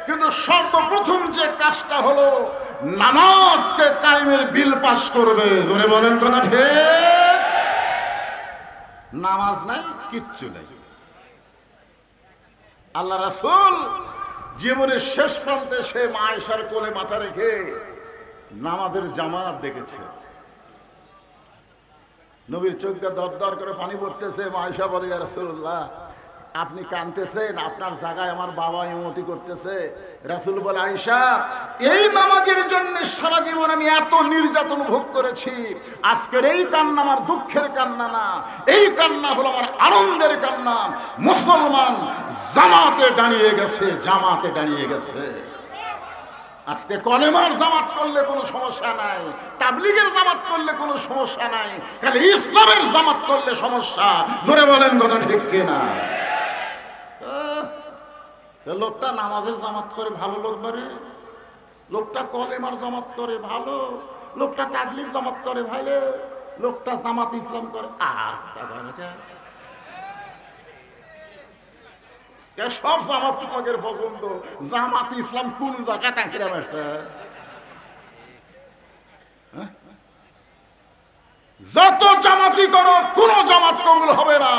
কিন্তু সর্বপ্রথম যে কাজটা হলো নামাজকে কায়েমের বিল পাস করবে। জোরে বলেন কথা ঠিক? নামাজ নাই, কিচ্ছু নাই। আল্লাহ রাসূল জীবনের শেষ প্রান্তে সে মা আয়েশার কোলে মাথা রেখে নামাজের জামাত দেখেছে। নবীর চোখ দিয়ে দরদর করে পানি পড়তেছে। মা আয়েশা বলে, ইয়া রাসূলুল্লাহ আপনি কাঁদতেছেন, আপনার জায়গায় আমার বাবা ইমামতি করতেছে। রাসূল বলে, আয়েশা এই নামাজের জন্য সারা জীবন আমি এত নির্যাতন ভোগ করেছি, আজকের এই কান্না আমার দুঃখের কান্না না, এই কান্না হলো আমার আনন্দের কান্না। মুসলমান জামাতে দাঁড়িয়ে গেছে, জামাতে দাঁড়িয়ে গেছে। আজকে কলেমার জামাত করলে কোনো সমস্যা নাই, তাবলীগের জামাত করলে কোনো সমস্যা নাই, খালি ইসলামের জামাত করলে সমস্যা। জোরে বলেন কথা ঠিক কিনা? লোকটা নামাজের জামাত করে ভালো লোক বাড়ে, লোকটা কলেমার জামাত করে ভালো, লোকটা তাবলীগ জামাত করে ভালো, লোকটা জামাত ইসলাম করে সব জামাত তোমাদের পছন্দ। জামাত ইসলাম কোন জায়গা তাকিরা মারছে? যত জামাতি করো কোন জামাত কবুল হবে না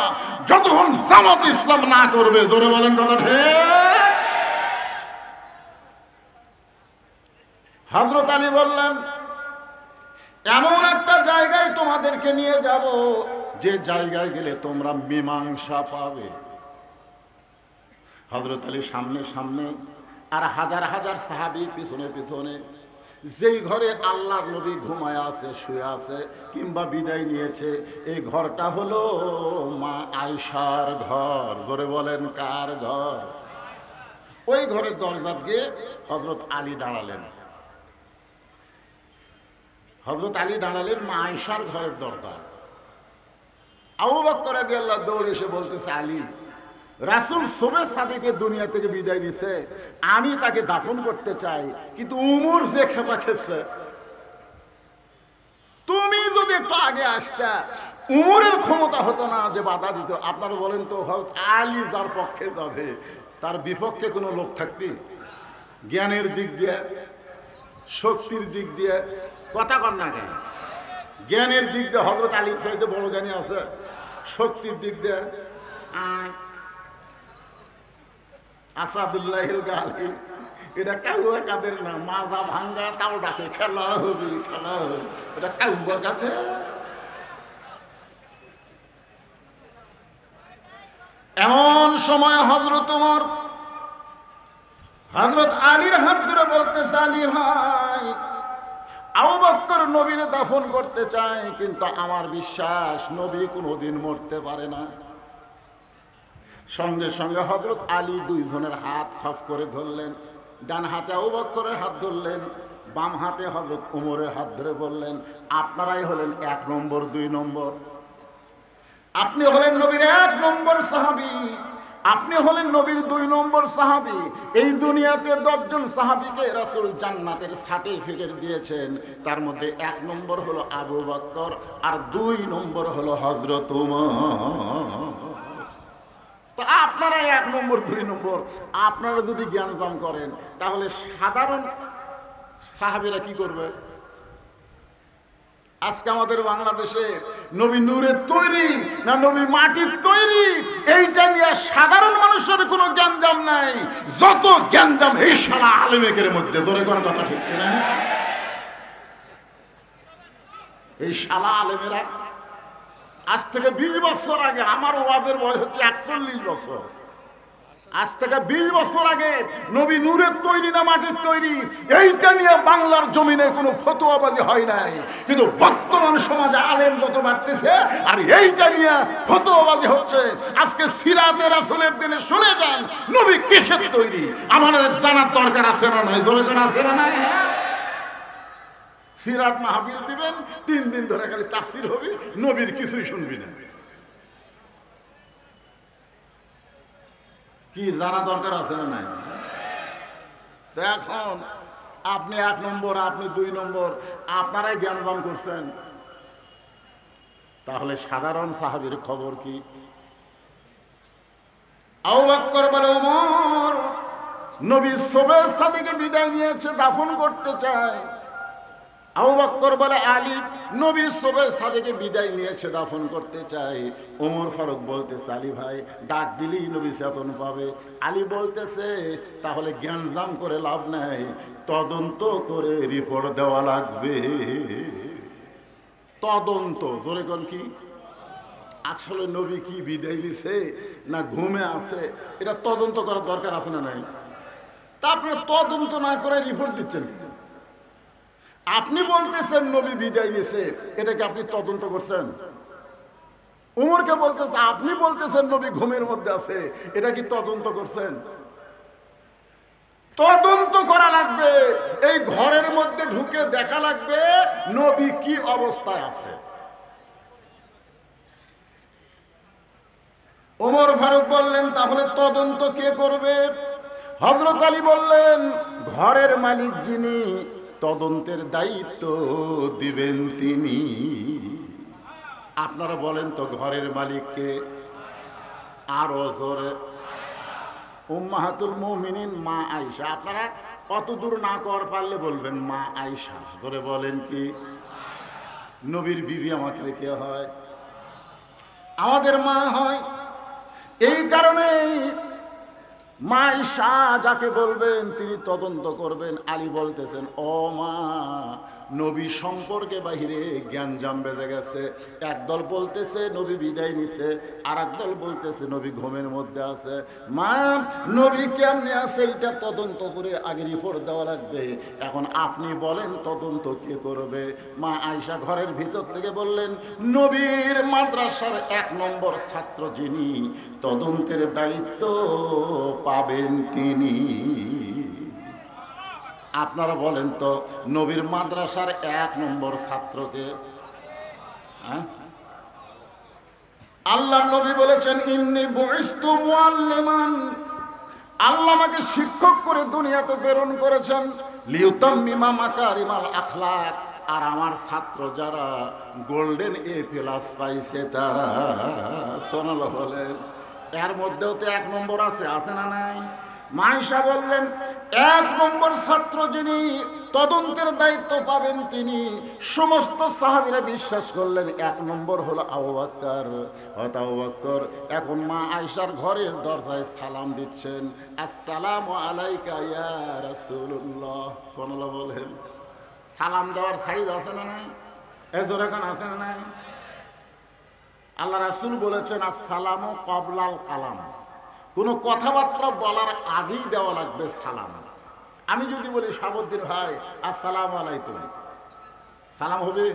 যতক্ষণ জামাত ইসলাম না করবে। জোরে বলেন কথা ঠিক? হযরত আলী বললেন, এমন একটা জায়গায় তোমাদেরকে নিয়ে যাব যে জায়গায় গেলে তোমরা মীমাংসা পাবে। হযরত আলী সামনে সামনে আর হাজার হাজার সাহাবী পিছনে পিছনে। যেই ঘরে আল্লাহর নবী ঘুমায় আছে, শুয়ে আছে, কিংবা বিদায় নিয়েছে, এই ঘরটা হলো মা আয়েশার ঘর। জোরে বলেন কার ঘর? ওই ঘরের দরজা দিয়ে হযরত আলী দাঁড়ালেন। হযরত আলী দাঁড়ালেন মা আয়েশার ঘরের দরজা। আবু বকর রাদিয়াল্লাহু দৌড়ে এসে বলতেছে, আলী রাসূল সুবে সাদিকে দুনিয়া থেকে বিদায় নিছে, আমি তাকে দাফন করতে চাই, কিন্তু উমর যে খেপা খেপছে, তুমি যদি একটু আগে আসতা উমরের ক্ষমতা হতো না যে বাধা দিত। আপনারা বলেন তো, হযরত আলী যার পক্ষে যাবে তার বিপক্ষে কোনো লোক থাকবে? জ্ঞানের দিক দিয়ে, শক্তির দিক দিয়ে, কথা কন না কেন? জ্ঞানের দিক দিয়ে হযরত আলীর চাইতে বড় জ্ঞানী আছে? শক্তির দিক দিয়ে আসাদুল্লাহিল গালিব, এটা কাউয়া কাদের না, মাজা ভাঙ্গা তাও ডাকে খেলা হবে, খেলা হবে, এটা কাউয়া কাদের। এমন সময় হযরত ওমর হযরত আলীর হাত ধরে বলতেছে, আলী ভাই, আবু বকর নবীর দাফন করতে চায়, কিন্তু আমার বিশ্বাস নবী কোনোদিন মরতে পারে না। সঙ্গে সঙ্গে হযরত আলী দুইজনের হাত খফ করে ধরলেন। ডান হাতে আবু বকরের হাত ধরলেন, বাম হাতে হযরত ওমরের হাত ধরে বললেন, আপনারাই হলেন 1 নম্বর 2 নম্বর। আপনি হলেন নবীর 1 নম্বর সাহাবী, আপনি হলেন নবীর 2 নম্বর সাহাবী। এই দুনিয়াতে 10 জন সাহাবীকে রাসূল জান্নাতের সার্টিফিকেট দিয়েছেন, তার মধ্যে 1 নম্বর হলো আবু বকর আর 2 নম্বর হলো হযরত ওমর। তো আপনারা 1 নম্বর 2 নম্বর। আপনারা যদি জ্ঞানজাম করেন, তাহলে সাধারণ সাহাবীরা কি করবে? আজকে আমাদের বাংলাদেশে নবী নূরের তৈরি না নবী মাটির তৈরি, এইটা নিয়ে সাধারণ মানুষের কোনো জ্ঞানজাম নাই। যত জ্ঞানজাম এই সারা আলেমের মধ্যে। ধরে কোন কথা ঠিক কিনা? এই সারা আলেমেরা আজ থেকে 20 বছর আগে, আমার ওয়াজের বয়স হচ্ছে 41 বছর, আজ থেকে 20 বছর আগে নবী নূরের তৈরি না মাটির তৈরি, এইটা নিয়ে বাংলার জমিনে কোনো ফতোয়াবাজি হয় নাই। কিন্তু বর্তমান সমাজে আলেম যত বাড়তেছে আর এইটা নিয়ে ফতোয়াবাজি হচ্ছে। আজকে সিরাতে রাসূলের দিনে শুনে যান নবী কিসের তৈরি, আমাদের জানার দরকার আছে না নাই? ধরে জানা আছে না নাই? সিরাত মাহফিল দিবেন, 3 দিন ধরে খালি তাফসীর হবে, নবীর কিছুই শুনবি না। কি জানা দরকার আছে না নাই? তো এখন আপনি 1 নম্বর, আপনি 2 নম্বর, আপনারাই জ্ঞানদান করছেন, তাহলে সাধারণ সাহাবীর খবর কি? আবু বকর বলে, ওমর নবী সবে সাদিকে বিদায় নিয়েছে, দাফন করতে চায়। আবু বকর বলে, আলী নবী সবে সাদিকে বিদায় নিয়েছে, দাফন করতে চাই। ওমর ফারুক বলতেছে, আলী ভাই ডাক দিলেই নবী চেতন পাবে। আলী বলতেছে, তাহলে জ্ঞানজাম করে লাভ নাই, তদন্ত করে রিপোর্ট দেওয়া লাগবে। তদন্ত, জোরে কোন কি? আসলে নবী কি বিদায় নিছে না ঘুমে আছে, এটা তদন্ত করার দরকার আছে না নাই? তা আপনারা তদন্ত না করে রিপোর্ট দিচ্ছেন কি? আপনি বলতেছেন নবী বিদায় নিছে, এটাকে আপনি তদন্ত করছেন? উমরকে বলতেছে, আপনি বলতেছেন নবী ঘুমের মধ্যে আছে, এটা কি তদন্ত করছেন? তদন্ত করা লাগবে। এই ঘরের মধ্যে ঢুকে দেখা লাগবে নবী কি অবস্থায় আছে। ওমর ফারুক বললেন, তাহলে তদন্ত কে করবে? হযরত আলী বললেন, ঘরের মালিক যিনি, তদন্তের দায়িত্ব দিবেন তিনি। আপনারা বলেন তো ঘরের মালিককে? আরো জোরে। উম্মাহাতুল মুমিনিন মা আয়েশা। আপনারা অত দূর না কর পারলে বলবেন মা আয়েশা। ধরে বলেন কি? নবীর বিবি আমাকে রেখে হয়, আমাদের মা হয়। এই কারণেই মা আয়েশা যাকে বলবেন তিনি তদন্ত করবেন। আলী বলতেছেন, ও মা, নবী সম্পর্কে বাহিরে জ্ঞানজাম বেঁধে গেছে। একদল বলতেছে নবী বিদায় নিছে, আর একদল বলতেছে নবী ঘুমের মধ্যে আছে। মা, নবী কেমনে আছে এটা তদন্ত করে আগে রিপোর্ট দেওয়া লাগবে। এখন আপনি বলেন তদন্ত কে করবে? মা আয়েশা ঘরের ভিতর থেকে বললেন, নবীর মাদ্রাসার 1 নম্বর ছাত্র যিনি, তদন্তের দায়িত্ব পাবেন তিনি। আপনারা বলেন তো নবীর মাদ্রাসার 1 নম্বর ছাত্রকে? আল্লাহ নবী বলেছেন, ইন্নী বুইসতু মুআল্লিমান, আল্লাহ আমাকে শিক্ষক করে দুনিয়াতে প্রেরণ করেছেন। লিউতাম্মিমা মাকারিমাল আখলাক, আর আমার ছাত্র যারা গোল্ডেন A+ পাইছে তারা, সুবহানাল্লাহ বলেন। এর মধ্যেও তো 1 নম্বর আছে, আছে না নাই? মায়েশা বললেন, 1 নম্বর ছাত্র যিনি, তদন্তের দায়িত্ব পাবেন তিনি। সমস্ত সাহাবীরা বিশ্বাস করলেন 1 নম্বর হলো আবু বকর। আবু বকর এখন মা আয়েশার ঘরের দরজায় সালাম দিচ্ছেন, আসসালামু আলাইকা ইয়া রাসূলুল্লাহ। সুবহানাল্লাহ বলেন। সালাম দেওয়ার সাইজ আছে না নাই? এজোর এখন আছে না নাই? আল্লাহ রাসূল বলেছেন আসসালামু ক্বাবলাল কালাম, কোনো কথাবার্তা বলার আগেই দেওয়া লাগবে সালাম। আমি যদি বলি শাহাবুদ্দিন ভাই আসসালামু আলাইকুম, সালাম হবে?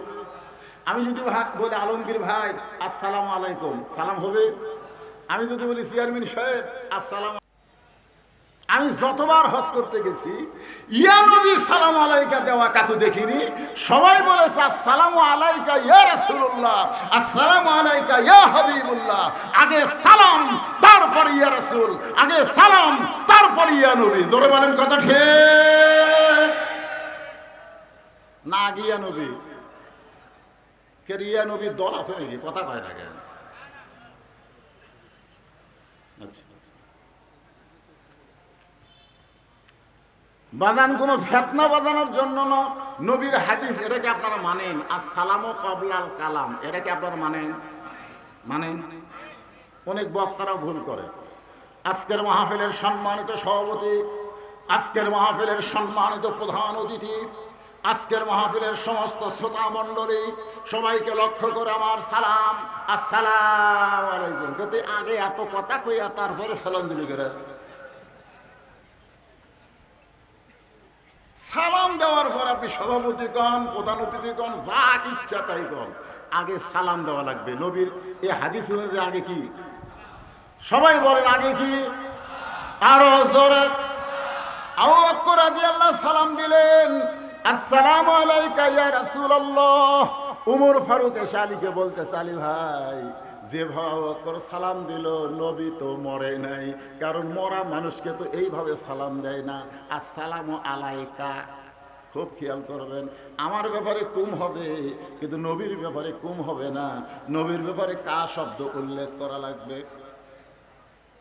আমি যদি বলি আলমগীর ভাই আসসালামু আলাইকুম, সালাম হবে? আমি যদি বলি চেয়ারম্যান সাহেব আসসালাম, আমি যতবার হজ করতে গেছি ইয়া নবী সালাম আলাইকা দেওয়া কাকু দেখিনি। সবাই বলেছে আসসালামু আলাইকা ইয়া রাসূলুল্লাহ, আসসালামু আলাইকা ইয়া হাবিবুল্লাহ। আগে সালাম তারপর ইয়া রাসূল, আগে সালাম তারপর ইয়া নবী। জোরে বলেন কথা ঠিক না? আগে ইয়া নবী কে? ইয়া নবী দল আছে নাকি? কথা কয় না কেন? আচ্ছা, বাজান কোনো ফেতনা বাজানোর জন্য না, নবীর হাদিস এটাকে আপনারা মানেন। আসসালামু ক্বাবলাল কালাম এটাকে আপনারা মানেন? অনেক বক্তারা ভুল করে। আজকের মাহফিলের সম্মানিত সভাপতি, আজকের মাহফিলের সম্মানিত প্রধান অতিথি, আজকের মাহফিলের সমস্ত শ্রোতা মণ্ডলী, সবাইকে লক্ষ্য করে আমার সালাম, আসসালামু আলাইকুম। কিন্তু আগে এত কথা কইয়া তারপরে সালাম দিলি করে। সালাম দেওয়ার পর আপনি সভাপতি গণ, প্রধান অতিথি গণ, যা ইচ্ছা তাই গণ, আগে সালাম দেওয়া লাগবে। নবীর এই হাদিস অনুযায়ী আগে কি? সবাই বলেন আগে কি? আরো জোরে। আবু বকর রাদিয়াল্লাহু সালাম দিলেন, আসসালামু আলাইকা ইয়া রাসূলুল্লাহ। উমর ফারুক এসে আলীকে বলতেছে, আলী ভাই যেভাবে সালাম দিল নবী তো মরে নাই, কারণ মরা মানুষকে তো এইভাবে সালাম দেয় না। আসসালামু আলাইকা। খুব খেয়াল করবেন, আমার ব্যাপারে কুম হবে কিন্তু নবীর ব্যাপারে কুম হবে না। নবীর ব্যাপারে কা শব্দ উল্লেখ করা লাগবে।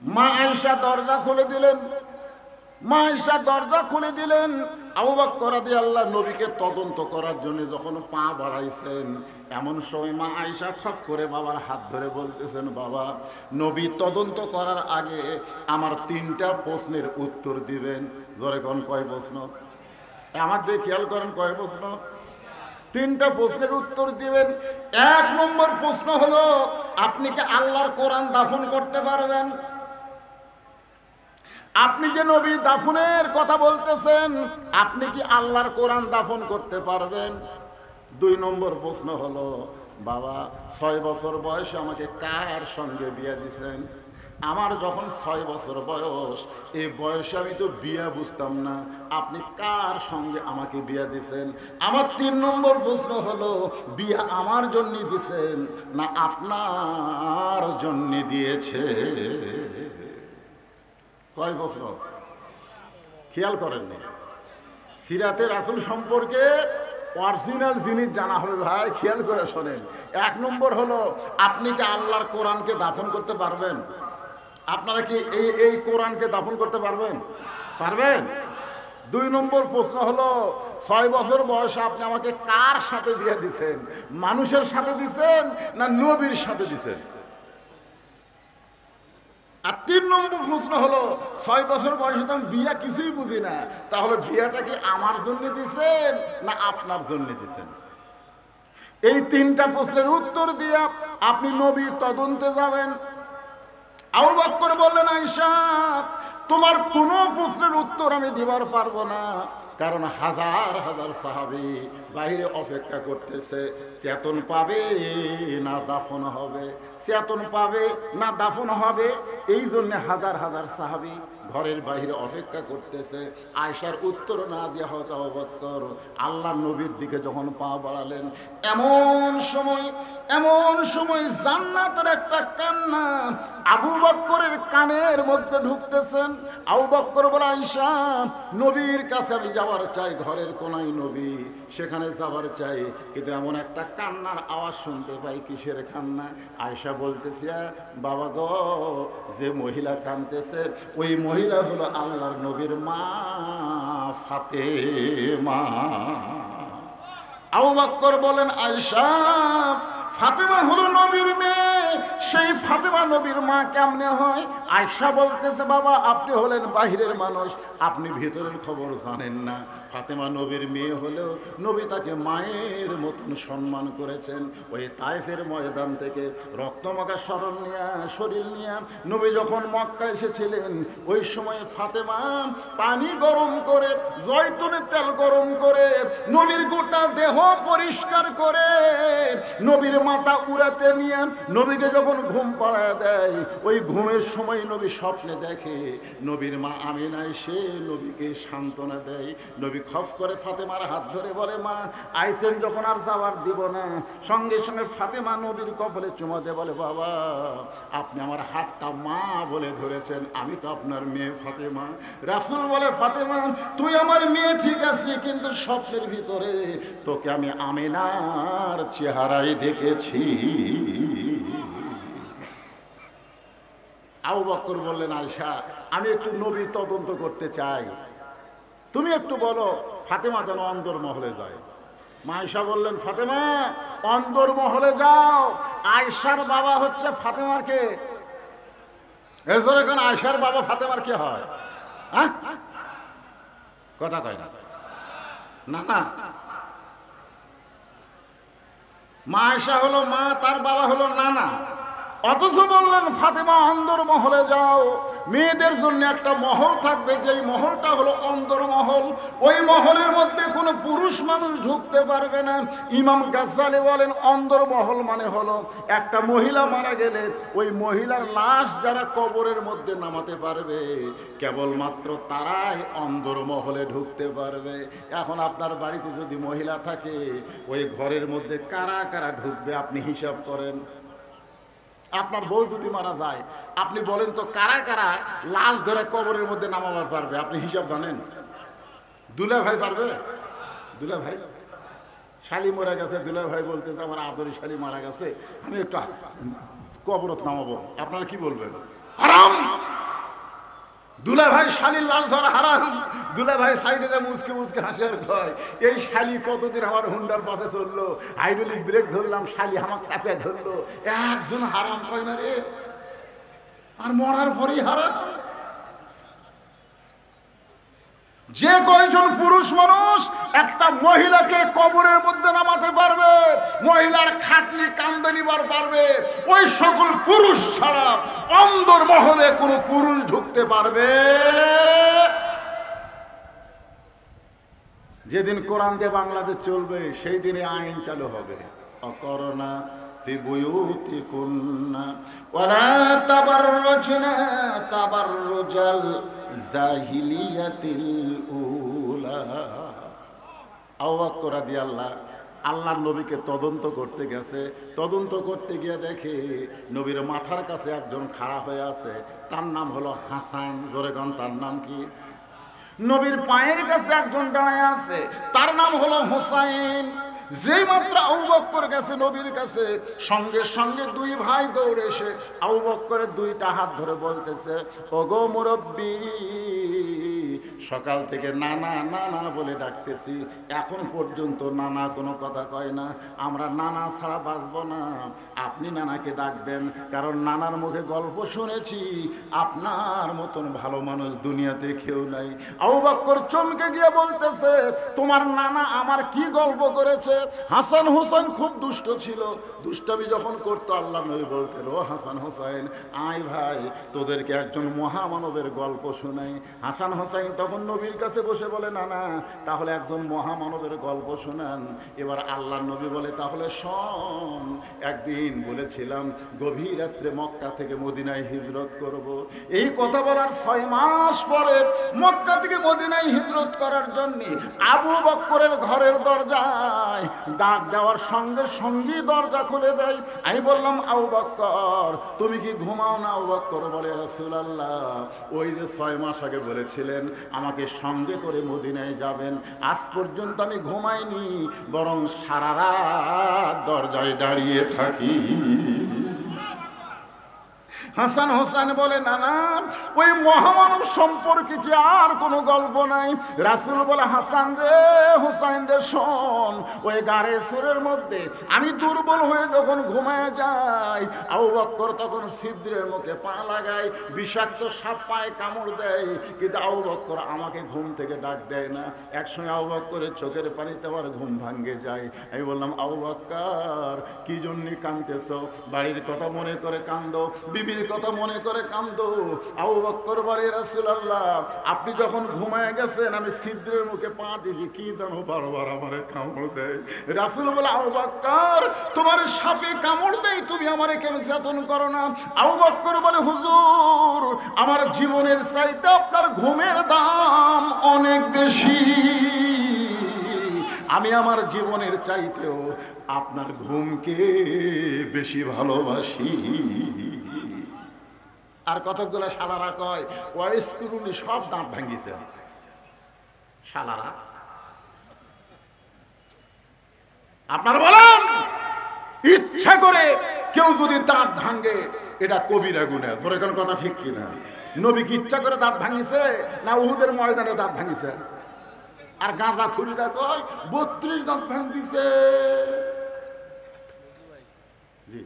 মা আয়েশা দরজা খুলে দিলেন, মা আয়েশা দরজা খুলে দিলেন। আবু বকর রাদিয়াল্লাহু নবীকে তদন্ত করার জন্য যখন পা বাড়াইছেন, এমন সময় মা আয়েশা খপ করে বাবার হাত ধরে বলতেছেন, বাবা নবী তদন্ত করার আগে আমার 3টা প্রশ্নের উত্তর দিবেন। জোরে কোন কয় প্রশ্ন? আমার দিয়ে খেয়াল করেন কয় প্রশ্ন? 3টা প্রশ্নের উত্তর দিবেন। 1 নম্বর প্রশ্ন হলো, আপনি কি আল্লাহর কোরআন দাফন করতে পারবেন? আপনি যে নবী দাফনের কথা বলতেছেন, আপনি কি আল্লাহর কোরআন দাফন করতে পারবেন? 2 নম্বর প্রশ্ন হলো, বাবা 6 বছর বয়সে আমাকে কার সঙ্গে বিয়ে দিছেন? আমার যখন 6 বছর বয়স, এই বয়সে আমি তো বিয়ে বুঝতাম না, আপনি কার সঙ্গে আমাকে বিয়ে দিছেন? আমার 3 নম্বর প্রশ্ন হলো, বিয়ে আমার জন্য দিছেন না আপনার জন্য দিয়েছে? কয় প্রশ্ন? খেয়াল করেন না? সিরাতে রাসূল সম্পর্কে অরিজিনাল জিনিস জানা হবে ভাই, খেয়াল করে শোনেন। 1 নম্বর হলো, আপনি কি আল্লাহর কোরআনকে দাফন করতে পারবেন? আপনারা কি এই কোরআনকে দাফন করতে পারবেন? 2 নম্বর প্রশ্ন হলো, 6 বছর বয়সে আপনি আমাকে কার সাথে বিয়ে দিছেন? মানুষের সাথে দিছেন না নবীর সাথে দিছেন? আর 3 নম্বর প্রশ্ন হলো, 6 বছর বয়সে তো আমি বিয়ে কিছুই বুঝি না, তাহলে বিয়েটা কি আমার জন্য দিছেন না আপনার জন্য দিছেন? এই 3টা প্রশ্নের উত্তর দিয়ে আপনি নবী তদন্তে যাবেন। আবু বকর বললেন, আয়েশা তোমার কোনো প্রশ্নের উত্তর আমি দিবার পারবো না, কারণ হাজার হাজার সাহাবী বাইরে অপেক্ষা করতেছে, চেতন পাবে না দাফন হবে, চেতন পাবে না দাফন হবে। এই জন্য হাজার হাজার সাহাবী ঘরের বাইরে অপেক্ষা করতেছে। আয়েশার উত্তর না দেওয়া হতো আবু বকর আল্লাহর নবীর দিকে যখন পা বাড়ালেন, এমন সময় জান্নাতের একটা কান্না আবু বকরের কানের মধ্যে ঢুকতেছেন। আবু বকর বলে, আয়েশা নবীর কাছে আমি যাবার চাই, ঘরের কোনায় নবী, সেখানে যাবার চাই, কিন্তু এমন একটা কান্নার আওয়াজ শুনতে পাই। কিসের কান্না? আয়েশা বলতেছে, বাবা গো, যে মহিলা কাঁদতেছে ওই মহিলা হলো আল্লাহর নবীর মা ফাতেমা। আবু বকর বলেন, আয়েশা ফাতেমা হলো নবীর মেয়ে, সেই ফাতেমা নবীর মা কেমনে হয়? আয়েশা বলতেছে, বাবা আপনি হলেন বাহিরের মানুষ, আপনি ভিতরের খবর জানেন না। ফাতেমা নবীর মেয়ে হলেও নবী তাকে মায়ের মতন সম্মান করেছেন। ওই তায়েফের ময়দান থেকে রক্তমাখা শরীর নিয়ে নবী যখন মক্কা এসেছিলেন, ওই সময় ফাতেমা পানি গরম করে, জয়তুনের তেল গরম করে, নবীর গোটা দেহ পরিষ্কার করে, নবীর মাথা উড়াতে নিয়ে নবীকে যখন ঘুম পাড়ায় দেয়, ওই ঘুমের সময় নবী স্বপ্নে দেখে নবীর মা আমিনা এসে নবীকে সান্ত্বনা দেয়। নবী খফ করে ফাতেমার হাত ধরে বলে, মা আইসেন যখন আর যাওয়ার দিব না। সঙ্গে সঙ্গে ফাতেমা নবীর কপালে চুমা দিয়ে বলে, বাবা আপনি আমার হাতটা মা বলে ধরেছেন, আমি তো আপনার মেয়ে ফাতেমা। রাসূল বলে, ফাতেমা তুই আমার মেয়ে ঠিক আছে, কিন্তু স্বপ্নের ভিতরে তোকে আমি আমিনার চেহারায় দেখেছি। আবু বকর বললেন, আয়েশা আমি একটু নবী তদন্ত করতে চাই, তুমি একটু বলো ফাতেমা যেন অন্দরমহলে যায়। মা আয়েশা বললেন, ফাতেমা অন্দরমহলে যাও। আয়েশার বাবা হচ্ছে ফাতেমার কে? এজন্য এখন আয়েশার বাবা ফাতেমার কে হয়? হ্যাঁ কথা কয় না, না না, মা আয়েশা হলো মা, তার বাবা হলো নানা। অথচ বললেন ফাতেমা অন্দরমহলে যাও, মেয়েদের জন্য একটা মহল থাকবে, যেই মহলটা হলো অন্দরমহল। ওই মহলের মধ্যে কোনো পুরুষ মানুষ ঢুকতে পারবে না। ইমাম গাজ্জালি বলেন, অন্দরমহল মানে হলো একটা মহিলা মারা গেলে ওই মহিলার লাশ যারা কবরের মধ্যে নামাতে পারবে, কেবলমাত্র তারাই অন্দরমহলে ঢুকতে পারবে। এখন আপনার বাড়িতে যদি মহিলা থাকে, ওই ঘরের মধ্যে কারা কারা ঢুকবে আপনি হিসাব করেন। আপনার বউ যদি মারা যায়, আপনি বলেন তো কারা কারা লাশ ধরে কবরের মধ্যে নামাবার পারবে? আপনি হিসাব জানেন? দুলা ভাই পারবে? দুলা ভাই শালি মারা গেছে, দুলা ভাই বলতেছে আমার আদরি শালি মারা গেছে, আমি একটু কবরত নামাবো, আপনারা কি বলবেন? হারাম। দুলা ভাই শালির লাশ ধরা হারাম। দুলা ভাই সাইডে যায় মুচকে মুচকে হাসি আর কয়, এই শালি কতদিন আমার হুন্ডার পাশে চললো, হাইড্রোলিক ব্রেক ধরলাম, শালি আমাকে চাপে ধরলো, একজন হারাম কয় না রে, আর মরার পরেই হারাম। যে কয়জন পুরুষ মানুষ একটা মহিলাকে কবরের মধ্যে নামাতে পারবে, মহিলার খাটনি কান্দে নিবার পারবে, ওই সকল পুরুষ ছাড়া অন্দরমহলে কোনো পুরুষ ঢুকতে পারবে। যেদিন কোরআন দিয়ে বাংলাদেশ চলবে, সেই দিনে আইন চালু হবে, অকরনা ফি বুয়ুতিকুন্না ওয়ালা তাবাররুজনা তাবাররুজাল জাহিলিয়াতিল উলা। আবু বকর রাদিয়াল্লাহু আল্লাহর নবীকে তদন্ত করতে গেছে, তদন্ত করতে গিয়ে দেখে নবীর মাথার কাছে একজন খাড়া হয়ে আছে, তার নাম হলো হাসান। জোরে গান, তার নাম কি? নবীর পায়ের কাছে একজন দাঁড়ায় আছে, তার নাম হলো হুসাইন। যেই মাত্র আবু বকর গেছে নবীর কাছে, সঙ্গে সঙ্গে দুই ভাই দৌড়ে এসে আবু বকরের দুইটা হাত ধরে বলতেছে, ওগো মুরব্বী, সকাল থেকে নানা নানা বলে ডাকতেছি, এখন পর্যন্ত নানা কোনো কথা কয় না, আমরা নানা ছাড়া বাঁচব না, আপনি নানাকে ডাক দেন, কারণ নানার মুখে গল্প শুনেছি, আপনার মতন ভালো মানুষ দুনিয়াতে কেউ নাই। আবু বকর চমকে গিয়ে বলতেছে, তোমার নানা আমার কি গল্প করেছে? হাসান হুসাইন খুব দুষ্ট ছিল, দুষ্টামি যখন করতো আল্লাহ নবী বলতেন, ও হাসান হুসাইন আয় ভাই, তোদেরকে একজন মহামানবের গল্প শোনাই। হাসান হুসাইন তখন নবীর কাছে বসে বলে, না না, তাহলে একজন মহামানবের গল্প শোনান। এবার আল্লাহ নবী বলে, তাহলে শোন, একদিন বলেছিলাম গভীর রাত্রে মক্কা থেকে মদিনায় হিজরত করব। এই কথা বলার 6 মাস পরে মক্কা থেকে মদিনায় হিজরত করার জন্য আবু বকরের ঘরের দরজায় ডাক দেওয়ার সঙ্গে সঙ্গে দরজা খুলে দেয়। আমি বললাম, আবু বকর তুমি কি ঘুমাও না? আবু বকর বলে, রাসূলুল্লাহ ওই যে 6 মাস আগে বলেছিলেন আমাকে সঙ্গে করে মদিনায় যাবেন, আজ পর্যন্ত আমি ঘুমাইনি, বরং সারা রাত দরজায় দাঁড়িয়ে থাকি। হাসান হোসেন বলে, না না, ওই মহামানব সম্পর্কে কি আর কোনো গল্প নাই? রাসূল বলে, হাসান রে, হোসেন রে, শোন, ওই গাড়ে সুরের মধ্যে আমি দুর্বল হয়ে যখন ঘুমায় যাই, আবু বকর তখন ছিদ্রের মুখে পা লাগায়, বিষাক্ত সাপ পায়ে কামড় দেয়, কিন্তু আবু বকর আমাকে ঘুম থেকে ডাক দেয় না। একসঙ্গে আবু বকরের চোখের পানিতে আমার ঘুম ভাঙ্গে যায়। আমি বললাম, আবু বকর কি জন্য কাঁদতেছ? বাড়ির কথা মনে করে কান্দো, বিবির কথা মনে করে কান্দো। আবু বকর বলে, রাসূলুল্লাহ, আপনি যখন ঘুমায় গেছেন আমি ছিদ্রের মুখে পা দিয়েছি, কি জানো বারবার আমারে কামড় দেয়। রাসূল বলে, আবু বকর, তোমার সাপে কামড় দেয়, তুমি আমারে কেন যত্ন করো না? আবু বকর বলে, হুজুর, আমার জীবনের চাইতে আপনার ঘুমের দাম অনেক বেশি। আমি আমার জীবনের চাইতেও আপনার ঘুমকে বেশি ভালোবাসি। আর কতগুলো শালারা কয়, ওয়াইস করুনি, সব দাঁত ভাঙিছে শালারা। আপনারা বলেন, ইচ্ছা করে কেউ যদি দাঁত ভাঙে এটা কবিরা গুনাহ, তোর এখন কথা ঠিক কিনা? নবী কি ইচ্ছা করে দাঁত ভাঙিছে, না উহুদের ময়দানে দাঁত ভাঙিছে? আর গাঁজা খুরিরা কয় 32 দাঁত ভাঙিছে। জি,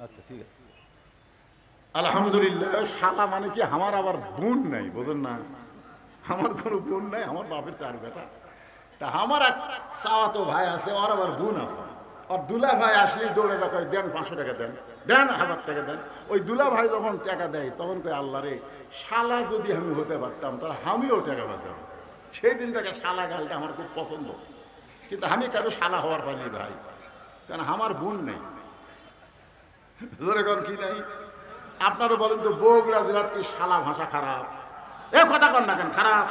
আচ্ছা ঠিক আছে, আলহামদুলিল্লাহ। শালা মানে কি, আমার আবার বোন নাই, বোঝেন না? আমার কোনো বোন নাই, আমার বাপের 4 বেটা। তা আমার এক চাওয়াতো ভাই আছে, ওর আবার বোন আছে। আর দুলা ভাই আসলেই দৌড়ে দেখায়, দেন 500 টাকা দেন, দেন 1000 টাকা দেন। ওই দুলা ভাই যখন টাকা দেয় তখন কই, আল্লাহ রে, শালা যদি আমি হতে পারতাম তাহলে আমিও টাকা পেতাম। সেই দিন থেকে শালা গালটা আমার খুব পছন্দ, কিন্তু আমি কারো শালা হওয়ার পারি ভাই, কারণ আমার বোন নেই। ধরে কোন কি নাই? আপনারা বলেন তো, বগুড়া জেলার কি শালা ভাষা খারাপ? এ কথা কন না কেন, খারাপ?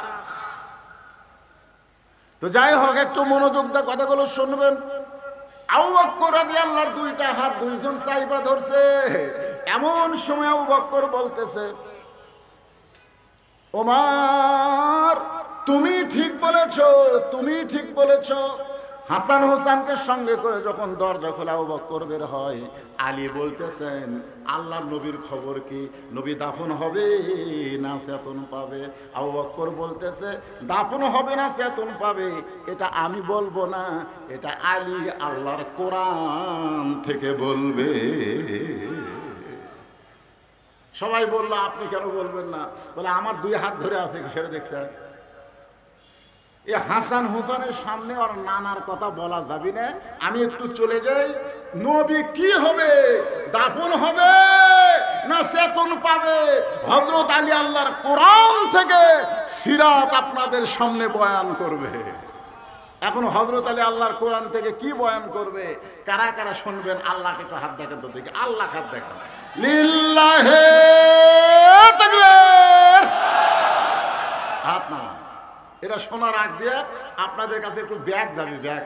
তো যাই হোক, একটু মনোযোগ দিয়ে কথাগুলো শুনবেন। আবু বকর রাদিয়াল্লাহু আনহু 2টা হাত 2 জন চাইপা ধরছে। এমন সময় আবু বকর বলতেছে, ওমর, তুমি ঠিক বলেছ, তুমি ঠিক বলেছ। হাসান হোসেনকে সঙ্গে করে যখন দরজা খোলা আবু বকর বের হয়, আলী বলতেছেন, আল্লাহর নবীর খবর কি? নবী দাফন হবে না চেতন পাবে? আবু বকর বলতেছে, দাফন হবে না চেতন পাবে এটা আমি বলবো না, এটা আলী আল্লাহর কোরআন থেকে বলবে। সবাই বলল, আপনি কেন বলবেন না? বলে, আমার 2 হাত ধরে আছে, সেটা দেখছে। এ হাসান হোসেনের সামনে আর নানার কথা বলা যাবে না। আমি একটু চলে যাই। নবী কি হবে? দাফন হবে না চেতন পাবে? হযরত আলী আল্লাহর কোরআন থেকে সিরাত আপনাদের সামনে বয়ান করবে। এখন হযরত আলী আল্লাহর কোরআন থেকে কি বয়ান করবে? কারা কারা শুনবেন? আল্লাহকে একটু হাত দেখান তো দেখি, আল্লাহ হাত দেখান। লিল্লাহি তাকবীর। হাত না, এটা শোনার আগ দিয়ে আপনাদের কাছে একটু ব্যাগ যাবে, ব্যাগ।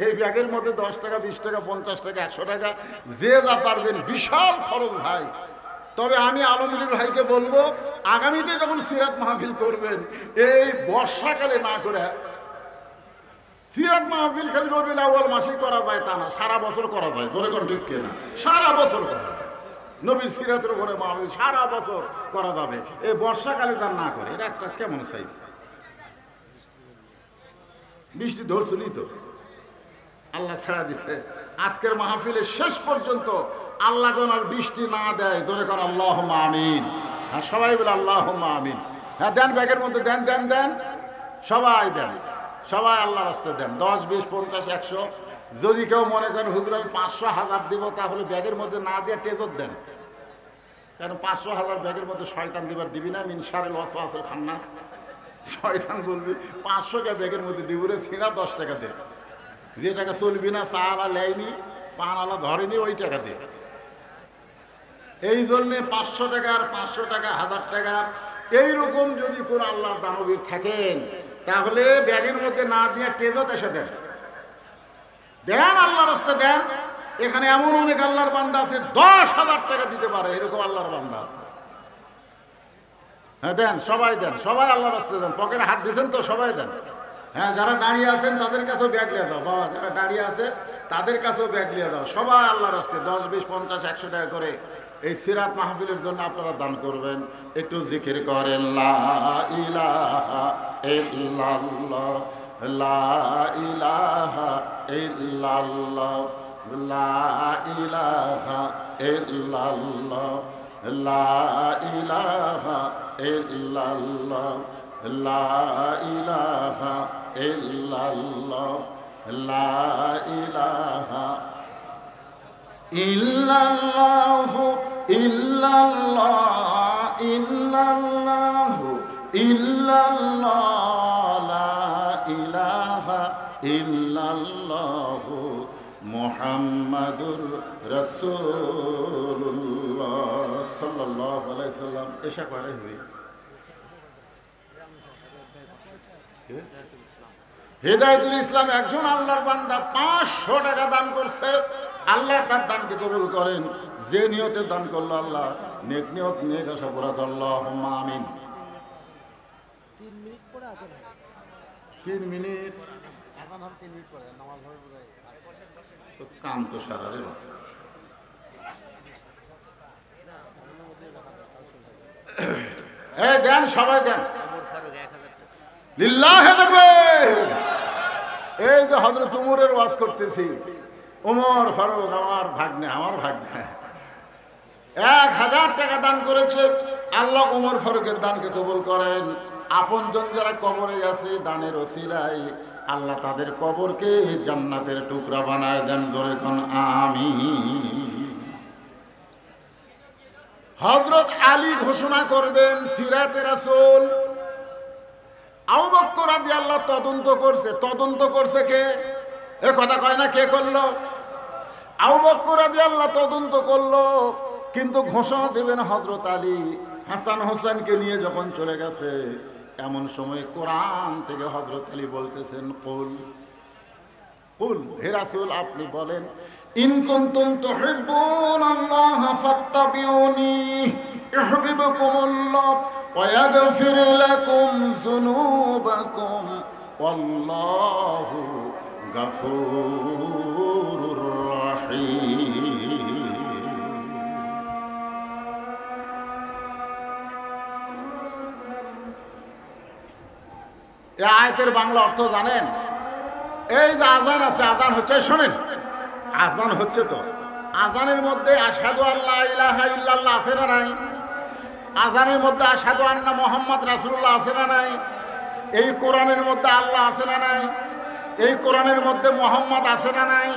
এই ব্যাগের মধ্যে 10 টাকা, 20 টাকা, 50 টাকা, 100 টাকা, যে যা পারবেন, বিশাল খরচ ভাই। তবে আমি আলমগীর ভাইকে বলবো, আগামীতে যখন সিরাত মাহফিল করবেন, এই বর্ষাকালে না করে, সিরাত মাহফিল খালি রবিউল আউয়াল মাসে করা যায় তা না, সারা বছর করা যায়। জোরে কোন ঠিক কিনা? সারা বছর করা যায়। নবীর সিরাতের উপরে মাহফিল সারা বছর করা যাবে, এই বর্ষাকালে তার না করে। এটা একটা কেমন সাইজ? বৃষ্টি ধরছিলই তো, আল্লাহ ছাড়া দিছে। আজকের মাহফিলের শেষ পর্যন্ত আল্লাহ যেন আর বৃষ্টি না দেয়। জোরে কর আল্লাহুম্মা আমিন। হ্যাঁ, সবাই বলে আল্লাহুম্মা আমিন। হ্যাঁ, দেন, ব্যাগের মধ্যে দেন, দেন, দেন, সবাই দেন, সবাই আল্লাহর রাস্তায় দেন। 10, 20, 50, 100। যদি কেউ মনে করেন হুজুর আমি 500, 1000 দিব, তাহলে ব্যাগের মধ্যে না দিয়ে টেজর দেন। কারণ 500, 1000 ব্যাগের মধ্যে শয়তান দিবার দিবি না, মিন শারিল ওয়াসওয়াসিল খান্নাস। শয়তান বলবি 500 কে ব্যাগের মধ্যে দিব রে, সিনা 10 টাকা দে। যে টাকা চলবি না, চালা লেয়নি, পানালা ধরেনি, ওই টাকা দে। এই জন্যে 500 টাকা আর 500 টাকা, 1000 টাকা, এইরকম যদি কোন আল্লাহর দানবীর থাকেন, তাহলে ব্যাগের মধ্যে না দিয়ে টেজত এসে দেন, দেন, আল্লাহর রাস্তায় দেন। এখানে এমন অনেক আল্লাহর বান্দা আছে 10,000 টাকা দিতে পারে, এরকম আল্লাহর বান্দা আছে। হ্যাঁ দেন, সবাই দেন, সবাই আল্লাহর রাস্তায় দেন। পকেটে হাত দিয়েছেন তো সবাই দেন। হ্যাঁ, যারা দাঁড়িয়ে আছেন তাদের কাছেও ব্যাগ নিয়ে যাও বাবা, যারা দাঁড়িয়ে আছে তাদের কাছেও ব্যাগ নিয়ে যাও। সবাই আল্লাহর রাস্তায় 10, 20, 50, 100 টাকা করে এই সিরাত মাহফিলের জন্য আপনারা দান করবেন। একটু জিকির করেন লা ইলাহা ইল্লাল্লাহ, লা ইলাহা ইল্লাল্লাহ, লা ইলাহা ইল্লাল্লাহ, লা ইলাহা ইল্লাল্লাহ, লা ইলাহা ইল্লাল্লাহ, লা ইলাহা ইল্লাল্লাহু ইল্লাল্লাহ ইল্লাল্লাহু ইল্লাল্লাহ, লা ইলাহা ইল্লাল্লাহু মুহাম্মাদুর রাসূলুল্লাহ সাল্লাল্লাহু আলাইহি সাল্লাম। এশা করে হই হেদায়েতুল ইসলাম একজন আল্লাহর বান্দা 500 টাকা দান করছে। আল্লাহ তার দানকে কবুল করেন। যে নিয়তে দান করলো আল্লাহ নেক নিয়ত নেক আশা পুরা করলো। আল্লাহুম্মা আমিন। 3 মিনিট পরে আজান হবে। 3 মিনিট আজান হবে 3 মিনিট পরে, নামাজ হবে বোধহয়। তো কাম তো সারা রে বাবা। এই দেন, সবাই দেন। লিল্লাহি তাকবীর। এই যে হযরত উমরের ওয়াজ করতেছি, উমর ফারুক আমার ভাগ্নে, আমার ভাগ্নে 1000 টাকা দান করেছে। আল্লাহ উমর ফারুকের দানকে কবুল করেন। আপনজন যারা কবরে আছে দানের ওসিলায় আল্লাহ তাদের কবরকে জান্নাতের টুকরা বানায় দেন। জোরে কোন আমিন। হযরত আলী ঘোষণা করবেন সিরাতে রাসূল। আবু বকর রাদিয়াল্লাহু তদন্ত করছে। তদন্ত করছে কে? এ কথা কয় না কে করলো? আবু বকর রাদিয়াল্লাহু তদন্ত করলো, কিন্তু ঘোষণা দেবেন হযরত আলী। হাসান হোসেনকে নিয়ে যখন চলে গেছে, এমন সময় কোরআন থেকে হযরত আলী বলতেছেন কুল কুল, হে রাসূল আপনি বলেন, ইন কুনতুম তুহিব্বুনাল্লাহ ফাত্তাবিউনি ইউহিব্বুকুমুল্লাহ ওয়া ইয়াগফির লাকুম যুনুবাকুম ওয়াল্লাহু গাফুরুর রাহিম। এই আয়াতের বাংলা অর্থ জানেন? এই যে আজান আছে, আজান হচ্ছে, শোনেন, আজান হচ্ছে তো, আজানের মধ্যে আশহাদু আল্লা ইলাহা ইল্লাল্লাহ আছে না নাই? আজানের মধ্যে আশহাদু আন্না মুহাম্মদ রাসূলুল্লাহ আছে না নাই? এই কোরআনের মধ্যে আল্লাহ আছে না নাই? এই কোরআনের মধ্যে মুহাম্মদ আছে না নাই?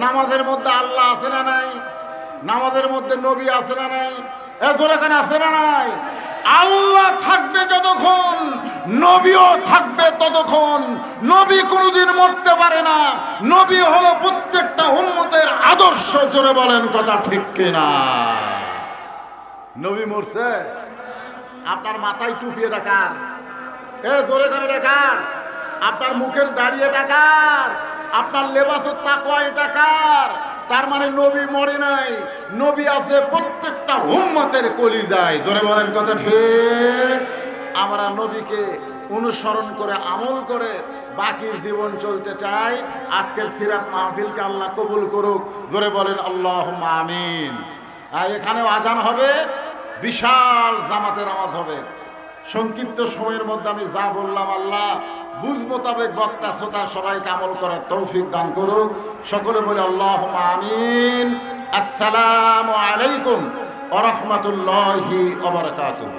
নামাজের মধ্যে আল্লাহ আছে না নাই? নামাজের মধ্যে নবী আছে না নাই? এজোরে কেন আছে না নাই? আল্লাহ থাকবে যতক্ষণ, নবীও থাকবে ততক্ষণ। নবী কোনোদিন মরতে পারে না। নবী হলো প্রত্যেকটা উম্মতের আদর্শ। জোরে বলেন কথা ঠিক কিনা? নবী মরছে, আপনার মাথায় টুপি এটা কার? এ জোরে করে দেখার। আপনার মুখের দাড়ি এটা কার? আপনার লেবাসের তাকওয়া এটা কার? তার মানে নবী মরে নাই, নবী আছে প্রত্যেকটা উম্মতের কলিজায়। জোরে বলেন কথা ঠিক। আমরা নবীকে অনুসরণ করে আমল করে বাকি জীবন চলতে চাই। আজকের সিরাত মাহফিলকে আল্লাহ কবুল করুক। জোরে বলেন আল্লাহুম্মা আমিন। আর এখানেও আজান হবে, বিশাল জামাতের নামাজ হবে। সংক্ষিপ্ত সময়ের মধ্যে আমি যা বললাম আল্লাহ বুঝ মোতাবেক বক্তা শ্রোতা সবাইকে আমল করার তৌফিক দান করুক। সকলে বলে আল্লাহুম্মা আমিন। আসসালামু আলাইকুম ওয়া রাহমাতুল্লাহি ওয়া বারাকাতুহু।